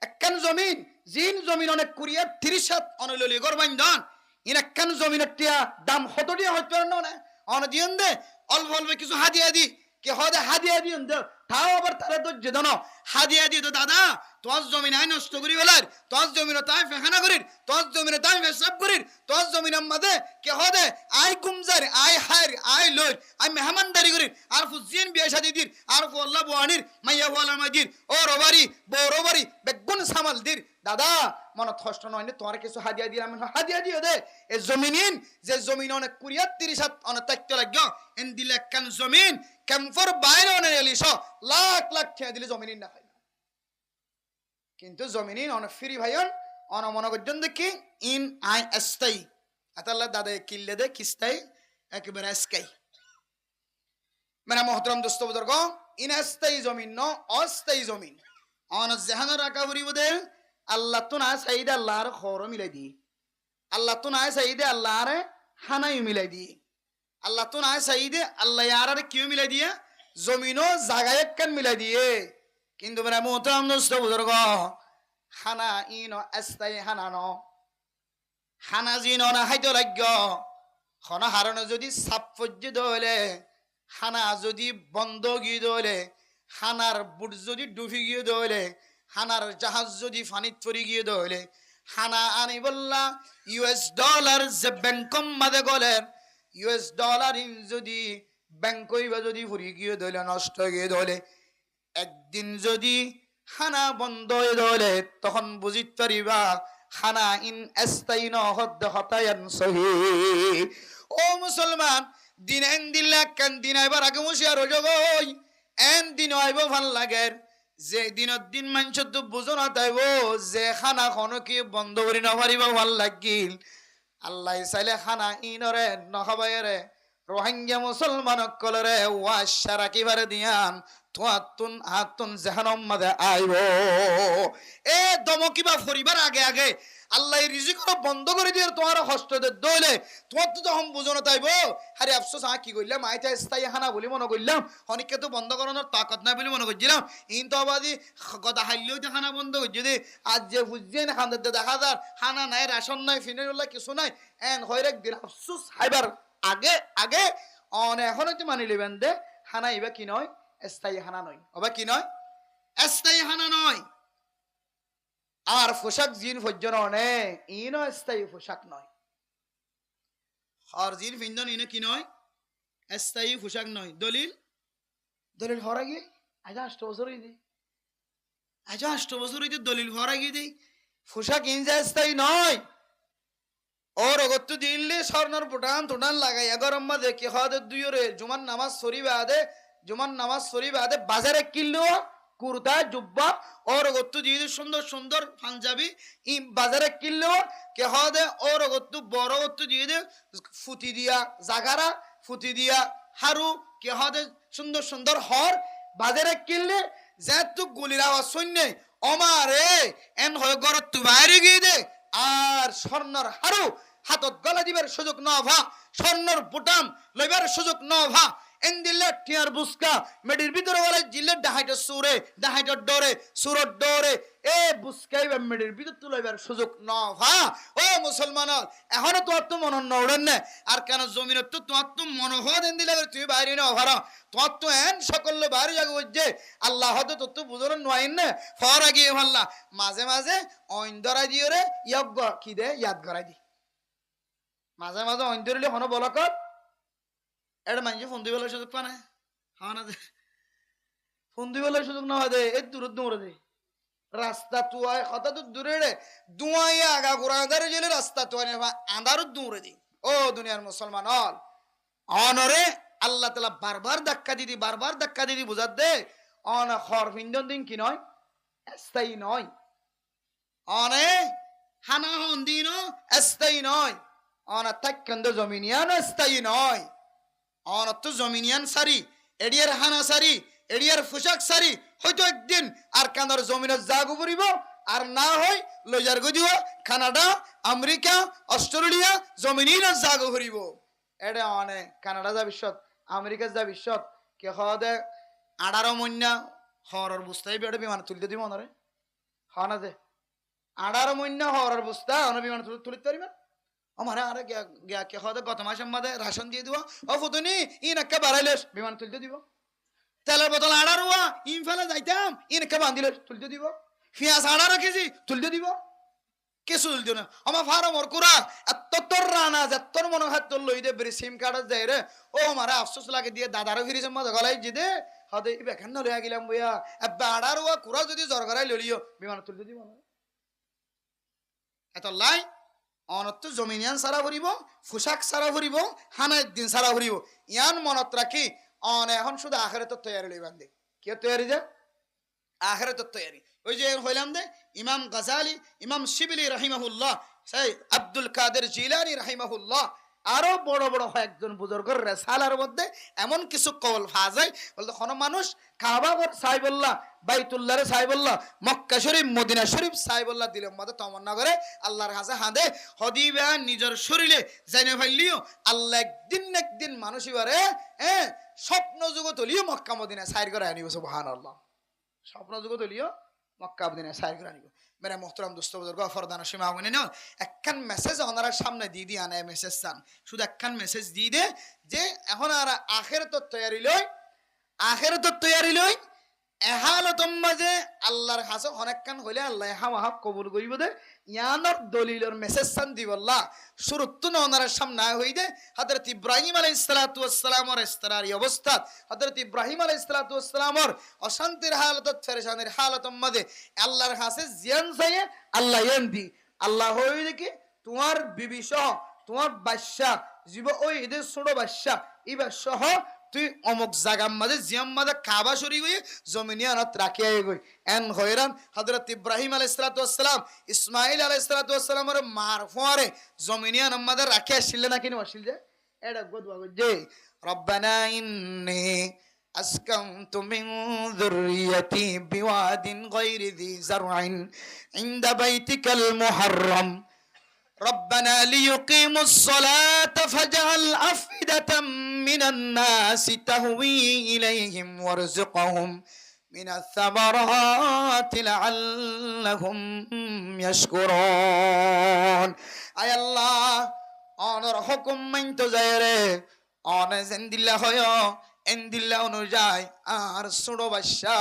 একখান জমিন জিন জমিন অনেক কুরিয়ার 30 অনললি গরবাইন দান ইন একখান জমিনের টিয়া দাম কত টিয়া হইতে পারে না অন দিন দে অল্প অল্প কিছু হাদিয়া দি কে হদে হাদিয়া দিন দে তাও আবার তারা তো যেদন হাদিয়া দি তো দাদা তোর জমিন আই নষ্ট করি বেলার তোর জমিন তাই ফেখানা করির তোর জমিনে তাই পেশাব করির তোর জমিন মাদে কে হদে আই গুমজার আই হার আই লই আই মেহমানদারি করির আর ফুজিন বিয়া শাদি দির আর আল্লাহ বুয়ানির মাইয়া ওয়ালা মাদির ও রবারি বড়বারি বেগুন সামাল দির দাদা মন কষ্ট নয় না তোমার কিছু হাদিয়া দিলাম হাদিয়া দিও দে এই জমিনিন যে জমিন অনেক 30 অনেক তাইতে লাগো এন দিলে কান জমিন ক্যাম্পর বাইরে অনেক এলিশ লাখ লাখ খেয়ে দিলে জমিনিন না হয় কিন্তু জমিনিন অনেক ফ্রি ভাইয়ন অন মনে করছেন দেখি ইন আই স্থায়ী আতাল্লাহ দাদা কিল্লে দে কিস্তাই একেবারে স্কাই মেরা মোহতরম দোস্ত বুজুর্গ ইন স্থায়ী জমিন ন অস্থায়ী জমিন অন জাহানের রাখা করিব দে আল্লাহ তো না চাইদে আল্লাহর খর মিলাই দি আল্লাহ তো না চাইদে আল্লাহর হানাই মিলাই দি আল্লাহ তো না চাইদে আল্লাহ ইয়ার কিউ মিলাই দিয়ে জমিনও জায়গায় একখান মিলাই দিয়ে কিন্তু মেরা মোহতরম দোস্ত বুজুর্গ হানা ইন স্থায়ী হানা ন হানা জিন না হাইতে লাগ্য হন হারণ যদি সাপ ফজ্জি দলে হানা যদি বন্ধ গিয়ে দলে হানার বুট যদি ডুবি গিয়ে দলে হানার জাহাজ যদি ফানিত পড়ি গিয়ে দলে হানা আনি বললা $US যে ব্যাংকম মাদে গলেন $US যদি ব্যাংকই বা যদি ফুরি গিয়ে দলে নষ্ট গিয়ে দলে একদিন যদি হানা বন্ধ হয়ে দলে তখন বুঝিত পারিবা হানা ইন স্থায়ী ন হদ্দ হতায়ান সহি ও মুসলমান দিন এন দিল্লা কেন দিন আইবার আগে মুশিয়ার জগই এন দিন আইব ভাল লাগে যে দিনত দিন মানুষ তো বুঝো না তাইব যে খানা খনো কি বন্ধ করি না পারিব ভাল লাগিল আল্লাহ চাইলে খানা ইনরে নখাবাইরে রোহিঙ্গা মুসলমান কলরে ওয়াশা রাখিবারে দিয়ান তোয়াতুন হাতুন জাহান্নাম মাদে আইব এ দমকিবা ফরিবার আগে আগে আল্লাহ রিজিক বন্ধ করে দিয়ে তোমার কষ্ট দইলে তোমার তো তখন বুঝো না তাইব আরে আফসোস কি কইলাম আইতা স্থায়ী হানা বলি মনে করলাম অনেককে তো বন্ধ করানোর তাকত নাই বলে মনে করছিলাম ইন তো আবাদি কথা হাইলেও তো হানা বন্ধ করছে যদি আজ যে বুঝছেন হানার দেখা যার হানা নাই রেশন নাই ফিনারুল্লাহ কিছু নাই এন হয়ে একদিন আফসোস হাইবার আগে আগে এখন হয়তো মানি লিবেন দে হানা ইবা কি নয় স্থায়ী হানা নয় অবা কি নয় স্থায়ী হানা নয় আর পোশাক জিন ফজ্জন নে ইনো স্থায়ী পোশাক নয় আর জিন ফিন্দন ইনো কি নয় স্থায়ী পোশাক নয় দলিল দলিল হরা গিয়ে আজ 8 বছর হইতে দলিল হরা গিয়ে দেই ফুসা কিনছে স্থায়ী নয়। ওর অগত্য দিল্লি স্বর্ণর পুটান টুটান লাগাইয়া গরম মাঝে কি হদে দুইরে জুমান নামাজ শরীফ আদে বাজারে কিনলো কুর্তা জুব্বা ওর অগত্য দিয়ে সুন্দর সুন্দর পাঞ্জাবি ই বাজারে কিনলো কে হদে ওর অগত্য বড় অগত্য দিয়ে ফুটি দিয়া জাগারা ফুটি দিয়া হারু কে হদে সুন্দর সুন্দর হর বাজারে কিনলে যেহেতু গুলির আওয়াজ শূন্যে অমারে এন হয়ে গরত তু বাইরে গিয়ে দে আর স্বর্ণর হারু হাতত গলা দিবার সুযোগ ন ভা স্বর্ণর বুটাম লইবার সুযোগ ন ভা এন দিলে টিয়ার বুসকা মেডির ভিতরে বলে জিলে ডাহাইটা সুরে ডাহাইটা ডরে সুরত ডরে এ বুসকাই মেডির ভিতর তুলাইবার সুযোগ ন ভা ও মুসলমান এখনো তো মন নড়েন না আর কেন জমিনত তো তোমার তো মন হওয়া দেন দিলে তুই বাইরে না ভাড়া তোমার তো এন সকল বাইরে যাবে বুঝছে আল্লাহ হয়তো তোর তো বুঝোর নয় না ফর আগিয়ে ভাল্লা মাঝে মাঝে অইন্দরা দিয়ে রে ইয়জ্ঞ কি দে ইয়াদ করাই দি মাঝে মাঝে অইন্দরিলে হনো বলকর এটা মানুষ ফোন দিবেলার সুযোগ পা না হওয়া না দে ফোন দিবেলার সুযোগ না দে এই দূর দৌড়ে দে রাস্তা তুয়ায় কথা তো দূরে রে দুয়াই আগা গোড়াদারে গেলে রাস্তা তুয়ায় আন্ধারও দৌড়ে দি ও দুনিয়ার মুসলমান হল অনরে আল্লাহ তালা বারবার ধাক্কা দিদি বুঝার দে অন খর ভিন্দন দিন কি নয় স্থায়ী নয় অনে হানা হন দিন স্থায়ী নয় অন থাকন্দ জমিনিয়ান স্থায়ী নয় অনত জমিনিয়ান সারি এডিয়ার হানা সারি এডিয়ার পোশাক সারি হয়তো একদিন আর কানার জমিনের জাগো পড়িব আর না হয় লইজার গদিও কানাডা আমেরিকা অস্ট্রেলিয়া জমিনির জাগো পড়িব এটা অনে কানাডা যা বিশ্বত আমেরিকা যা বিশ্বত কে হদে 18 মহিনা হরর বুঝতেই বেড়ে বিমান তুলতে দিব অনরে হ না যে 18 মহিনা হরর বুঝতা অন বিমান তুলিতে পারিবা আমার আরে গিয়া কে হদে গত মাসের মধ্যে রাশন দিয়ে দিব ও ফুতুনি ইন একটা বাড়াইলে বিমান তুলতে দিব তেলের বোতল 18 ইন ফেলে যাইতাম ইন একটা বান্ধিলে তুলতে দিব পেঁয়াজ 18 কেজি তুলতে দিব কিছু তুলতে না আমার ফার্মর কুরা এত তোর রানা যে তোর মনে হয় তোর লই দে বেরি সিম কার্ড যাই রে ও আমার আফসোস লাগে দিয়ে দাদারও ফিরিছে মজা গলাই যে দে হদে বেখান না লইয়া গেলাম বইয়া এবার 18 কুরা যদি জ্বর করাই লইলিও বিমান তুলতে দিব না এত লাই অনত্য জমিনিয়ান সারা ভরিব পোশাক সারা ভরিব হানা একদিন সারা ভরিব ইয়ান মনত রাখি অন এখন শুধু আখেরাতের তৈয়ারি লইবান দে কি তৈয়ারি যে আখেরাতের তৈয়ারি ওই যে হইলাম দে ইমাম গাজালি ইমাম শিবিলি রাহিমাহুল্লাহ সেই আব্দুল কাদের জিলানি রাহিমাহুল্লাহ আরো বড় বড় একজন বুজুর্গের রেসালার মধ্যে এমন কিছু কওল ফাজাই বলতে কোন মানুষ কাবা ঘর সাইবুল্লাহ বাইতুল্লাহ রে সাইবুল্লাহ মক্কা শরীফ মদিনা শরীফ সাইবুল্লাহ দিলের মধ্যে তমন্না করে আল্লাহর কাছে হাঁদে হদিবা নিজের শরীরে জাইনে ফাইলিও আল্লাহ একদিন মানুষ এবারে স্বপ্ন যুগত লিও মক্কা মদিনা সাইর করে আনিব সুবহানাল্লাহ স্বপ্ন যুগত লিও মক্কা মদিনা সাইর করে আনিব मेरे मोहतरम दोस्तों बुजुर्ग फरदाना शिमा हुए ना একখান মেসেজ ওনারা সামনে দিয়ে দিয়ে আনে মেসেজ চান শুধু একখান মেসেজ দিয়ে দে যে এখন আর আখিরাতের তৈয়ারি লই এহালতম মাঝে আল্লাহর কাছে অনেকখান হইলে আল্লাহ এহা মাহাব কবুল করিব দে ইয়ানোর দলিলের মেসেজ চান দিবল্লাহ শুরুত্তু না ওনারা সামনে হই দে হযরত ইব্রাহিম আলাইহিস সালাতু ওয়াস সালামের ইস্তারারি অবস্থা হযরত ইব্রাহিম আলাইহিস সালাতু ওয়াস সালামের অশান্তির হালাতত ফেরেশানির হালাতম মাঝে আল্লাহর কাছে জিয়ান চাইয়ে আল্লাহ ইয়ান দি আল্লাহ হই দেখি তোমার বিবি সহ তোমার বাদশা জীব ওই এদের ছোট বাদশা ইবা সহ তুই অমুক জায়গার মাঝে জিয়াম মাঝে কাবা শরী হয়ে জমিনিয়ানত রাখিয়া গই এন হয়রান হযরত ইব্রাহিম আলাইহিস সালাতু ওয়াস সালাম ইসমাঈল আলাইহিস সালাতু ওয়াস সালামের মার ফরে জমিনিয়ান মাঝে রাখিয়া ছিল না কিনো আসিল যে এটা গদবা গজে রব্বানা ইন্নী আসকানতু মিন যুররিয়তি বিওয়াদিন গায়রি যি যারইন ইনদা বাইতিকাল মুহাররম ربنا ليقيموا الصلاة فاجعل أفئدة من الناس تهوي إليهم وارزقهم من الثمرات لعلهم يشكرون أي الله أنر حكم من تزيره أنا زند الله هيا عند الله نجاي আর ছোট বাদশা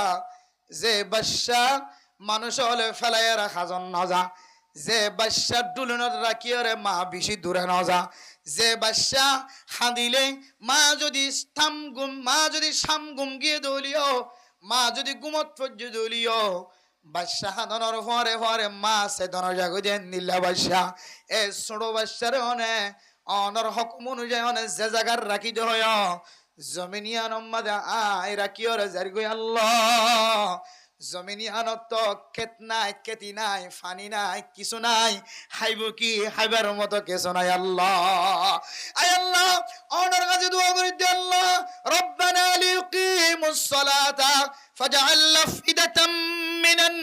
যে বাদশা মানুষ হলে ফেলাইয়া রাখা জন্নজা যে বাদশা ডুলনত রাখিয়ারে মা বেশি দূরে না যা যে বাদশা হাঁদিলে মা যদি সাম গুম গিয়ে দলিও মা যদি গুমত ফজ্জ দলিও বাদশাহ ধনর পরে পরে মাছে ধন জাগো দেন নিলা বাদশাহ এ ছোট বাদশারে অনে অনর হুকুম অনুযায়ী অনে যে জায়গার রাখি দে হয় জমিনিয়ান মাদে আয় রাখি ওরে জারগো আল্লাহ জমিনিয়ানত তো খেত নাই খেতি নাই ফানি নাই কিছু নাই হাইব কি হাইবার মতো কিছু নাই আল্লাহ আয় আল্লাহ অনর কাছে দোয়া করি দে আল্লাহ রব্বানা লিকিমুস সালাতা ফাজআল আফইদাতাম মিনান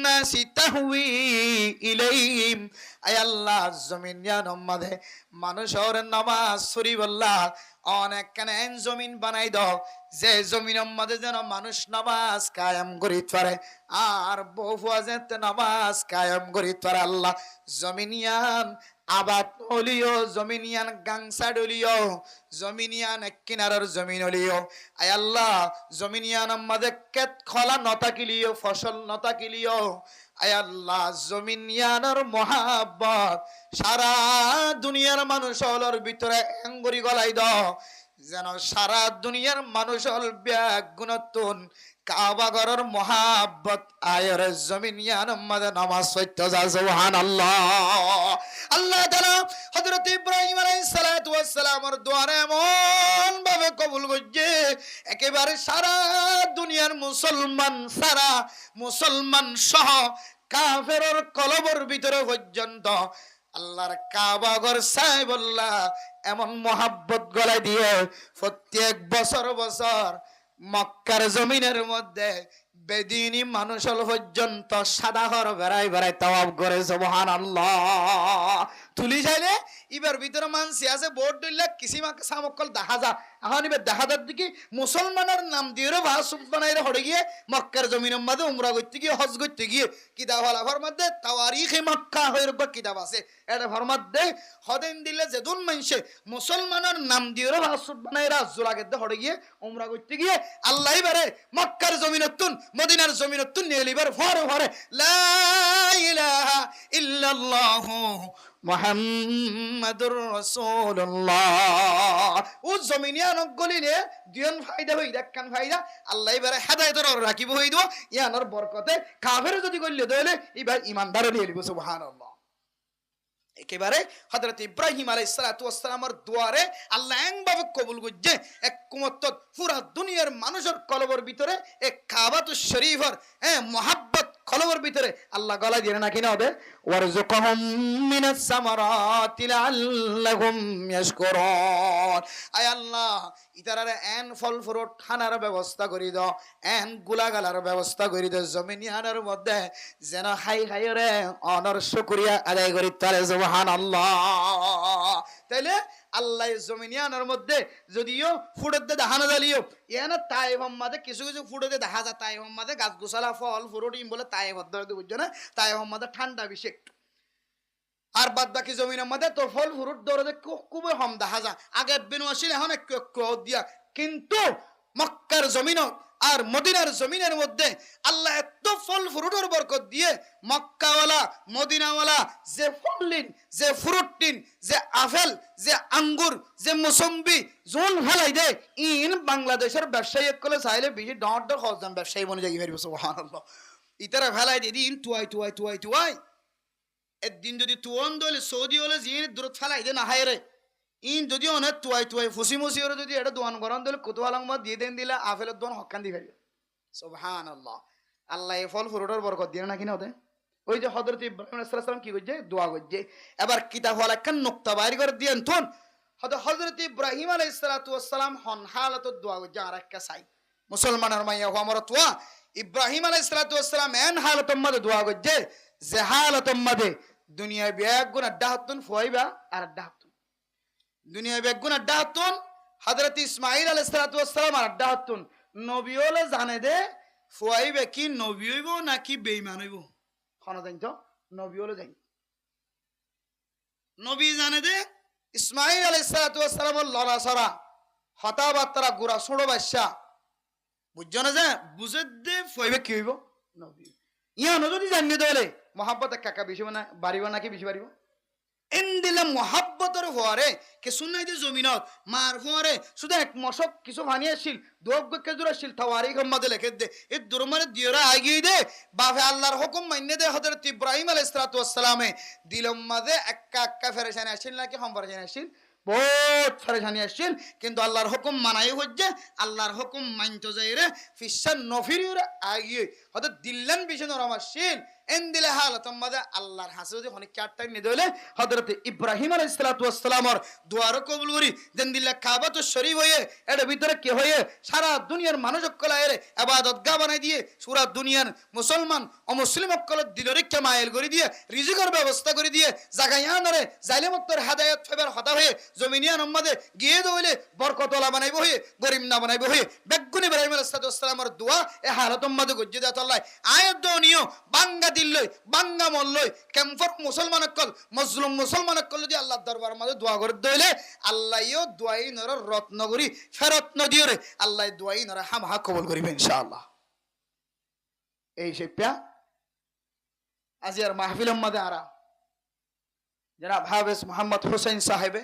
নাসি তাহওয়ি ইলাইহিম আয় আল্লাহ জমিনিয়ান মাদে মানুষের নামাজ শরীফুল্লাহ অনেক কানে জমিন বানাই দাও যে জমিনের মধ্যে যেন মানুষ নামাজ কায়েম করিতে পারে আর বহু যেতে নামাজ কায়েম করিতে পারে আল্লাহ জমিনিয়ান আবাদ হলিও জমিনিয়ান গাংসা ডলিও জমিনিয়ান কিনারার জমিন হলিও আয় আল্লাহ জমিনিয়ান মধ্যে কেত খলা নতাকিলিও ফসল নতাকিলিও আয় আল্লাহ জমিনিয়ানের মহাব্বত সারা দুনিয়ার মানুষ হলর ভিতরে এঙ্গরি গলাই দাও যেন সারা দুনিয়ার মানুষ হল ব্যাগ গুণতুন কাবা ঘরের মহাব্বত আয়ের জমিনিয়ান মধ্যে নামাজ সত্য যা সুবহানাল্লাহ আল্লাহ তাআলা হযরত ইব্রাহিম আলাইহিস সালাতু ওয়াস সালামের দোয়ারে এমন ভাবে কবুল করছে একেবারে সারা দুনিয়ার মুসলমান সারা মুসলমান সহ কাফেরের কলবের ভিতরে পর্যন্ত আল্লাহর কাবা ঘর সাহেবুল্লাহ এমন মহাব্বত গলায় দিয়ে প্রত্যেক বছর বছর মক্কার জমিনের মধ্যে বেদিনী মানুষ পর্যন্ত সাদা ঘর বেড়াই বেড়াই তাওয়াব করে সুবহানাল্লাহ তুলি যাইলে এবার ভিতরে মানসি আছে বোর্ড দিলে কিছু মাকে সামকল দেখা যা এখন এবার দেখা যার দিকে মুসলমানের নাম দিয়ে ভাসুক বানাইরে হড়ে গিয়ে মক্কার জমিনের মধ্যে উমরা করতে গিয়ে হজ করতে গিয়ে কিতাব হলাফার মধ্যে তাওয়ারিখে মক্কা হয়ে কিতাব আছে এটা ঘর মধ্যে হদেন দিলে যেদুন মানুষে মুসলমানের নাম দিয়ে ভাসুক বানাইরা জোরাগের হড়ে গিয়ে উমরা করতে গিয়ে আল্লাহ এবারে মক্কার জমিনতুন মদিনার জমিনতুন নিয়ে এবার ভরে ভরে লা ইলাহা ইল্লাল্লাহু মুহাম্মাদুর রাসূলুল্লাহ ও জমিনিয়ান গলিনে দিন ফায়দা হই দেখকান ফায়দা আল্লাহ এবারে হেদায়েতর রাখিব হই দো ইয়ানোর বরকতে কাফের যদি কইলে দইলে এবার ঈমানদার হইলে লিব সুবহানাল্লাহ একেবারে হযরত ইব্রাহিম আলাইহিস সালাতু ওয়াস সালামের দুয়ারে আল্লাহ একভাবে কবুল করছে এক কুমত্তত পুরা দুনিয়ার মানুষের কলবের ভিতরে এক কাবাতুশ শরীফের মুহাব্বত কলবের ভিতরে আল্লাহ গলা দিয়ে না কিনা ওদের ওয়ারযুকহুম মিনাস সামারাতি লাআল্লাহুম ইয়াশকুরুন আয় আল্লাহ ইতারারে এন ফল ফ্রুট খানার ব্যবস্থা করি দাও এন গুলাগালার ব্যবস্থা করি দাও জমিনিয়ানের মধ্যে যেন খাই খাই রে অনর শুকরিয়া আদায় করি তারে সুবহানাল্লাহ তাইলে আল্লাহ জমিনিয়ানের মধ্যে যদিও ফুটতে দেখানো যালিও এনা তাইফ মাঝে কিছু কিছু ফুটতে দেখা যায় তাইফ মাঝে গাছ গোছালা ফল ফ্রুট ইম বলে তাইফ ধরতে বুঝছো না তাইফ মাঝে ঠান্ডা বেশি একটু আর বাদ বাকি জমিনের মধ্যে তো ফল ফ্রুট ধরে খুবই কম দেখা যায় আগে বিনু আসিল এখন একটু দিয়া কিন্তু মক্কার জমিন আর মদিনার জমিনের মধ্যে আল্লাহ এত ফল ফ্রুটের বরকত দিয়ে মক্কাওয়ালা মদিনাওয়ালা যে ফললিন যে ফ্রুটটিন যে আপেল যে আঙ্গুর যে মুসম্বি জোন ফেলাই দে ইন বাংলাদেশের ব্যবসায়ী কলে চাইলে বেশি ডর ডর খরচ ব্যবসায়ী মনে যাই ফেরব সুবহানাল্লাহ ইতারা ফেলাই দিয়ে দিন তুয়াই তুয়াই তুয়াই তুয়াই একদিন যদি তুয়ন দলে সৌদি হলে জিন দূরত ফেলাই দে না হায় রে ইন যদি অনেক তুয়াই তুয়াই ফুসি মুসি ওরা যদি এটা দোয়ান গরম দিলে কুতুয়ালাং মত দিয়ে দেন দিলে আপেলের দোয়ান হকান দি ফেলবে সুবহানাল্লাহ আল্লাহ এই ফল ফ্রুটের বরকত দিয়ে না কিনা ওদের ওই যে হযরত ইব্রাহিম আলাইহিস সালাম কি করছে দোয়া করছে এবার কিতাব হল একখান নুকতা বাইর করে দিয়েন থন হযরত ইব্রাহিম আলাইহিস সালাম হন হালাত দোয়া করছে আর একটা চাই মুসলমানের মাইয়া আমার তোয়া ইব্রাহিম আলাইহিস সালাম এন হালাতের মধ্যে দোয়া করছে যে হালাতের মধ্যে দুনিয়া ব্যাগ গুণ আড্ডা হতুন ফুয়াইবা আর আড্ডা হতুন দুনিয়া বেগুন আড্ডা হতুন হযরত ইসমাঈল আলাইহিস সালাম আর আড্ডা হতুন নবী হলে জানে দে ফুয়াইবে কি নবী হইব নাকি বেঈমান হইব কোন জানি তো নবী হলে জানি নবী জানে দে ইসমাঈল আলাইহিস সালামের লড়াছড়া হতাবার্তা গুড়া ছোড়ো বাচ্চা বুঝছো না যে বুঝে দে ফুয়াইবে কি হইব নবী ইয়া যদি জানিয়ে দলে মহাব্বত কাকা বেশি না বাড়িব নাকি বেশি বাড়িব এন্দিলে মহাব্বতর হওয়ারে কে শুনাই দিয়ে জমিনত মার হওয়ারে শুধু এক মশক কিছু ভানি আসছিল দোগ্যকে দূর আসছিল তাওয়ারি গম্মাদে লেখে দে এই দুরমানে দিয়রা আগিয়ে দে বাফে আল্লাহর হুকুম মাইনে দে হযরত ইব্রাহিম আলাইহিস সালাতু ওয়াস সালামে দিলম মাঝে এক্কা এক্কা ফেরেশানি আসছিল নাকি কম ফেরেশানি আসছিল বহুত ফেরেশানি আসছিল কিন্তু আল্লাহর হুকুম মানাই হচ্ছে আল্লাহর হুকুম মানতে যাইরে ফিসান নফিরির আগিয়ে হযরত দিল্লান বিশন রমাশিল এন্দিলে হালত মাঝে আল্লাহর হাসে যদি অনেক কাটটাই নি দলে হযরত ইব্রাহিম আলাইহিস সালাতু ওয়াস সালামর দুয়ার কবুল করি দেন দিল্লা কাবাতু শরীফ হয়ে এর ভিতরে কি হয়ে সারা দুনিয়ার মানুষ অকলায়ের ইবাদত গা বানাই দিয়ে পুরা দুনিয়ার মুসলমান ও মুসলিম অকল দিলরে কামাইল করে দিয়ে রিজিকের ব্যবস্থা করে দিয়ে জাগায়ানরে জালিমত্তর হেদায়েত ফেবার হতা হয়ে জমিনিয়ান উম্মাদে গিয়ে দইলে বরকতওয়ালা বানাইবো হয়ে গরিব না বানাইবো হয়ে বেগুন ইব্রাহিম আলাইহিস সালাতু ওয়াস সালামর দোয়া এ হালত উম্মাদে গজ্জে দাত আল্লাহ আয়াত দনিও বাঙ্গা দিল্লই বাঙ্গা মল্লই কেমফর মুসলমান অকল মজলুম মুসলমান অকল যদি আল্লাহর দরবার মাঝে দোয়া করে দইলে আল্লাহও দোয়াই নর রত্ন করি ফেরত নদিও রে আল্লাহ দোয়াই নর হামহা কবুল করিবে ইনশাআল্লাহ এই শিক্ষা আজিয়ার মাহফিল মাঝে আরা যারা ভাবেস মোহাম্মদ হোসেন সাহেবে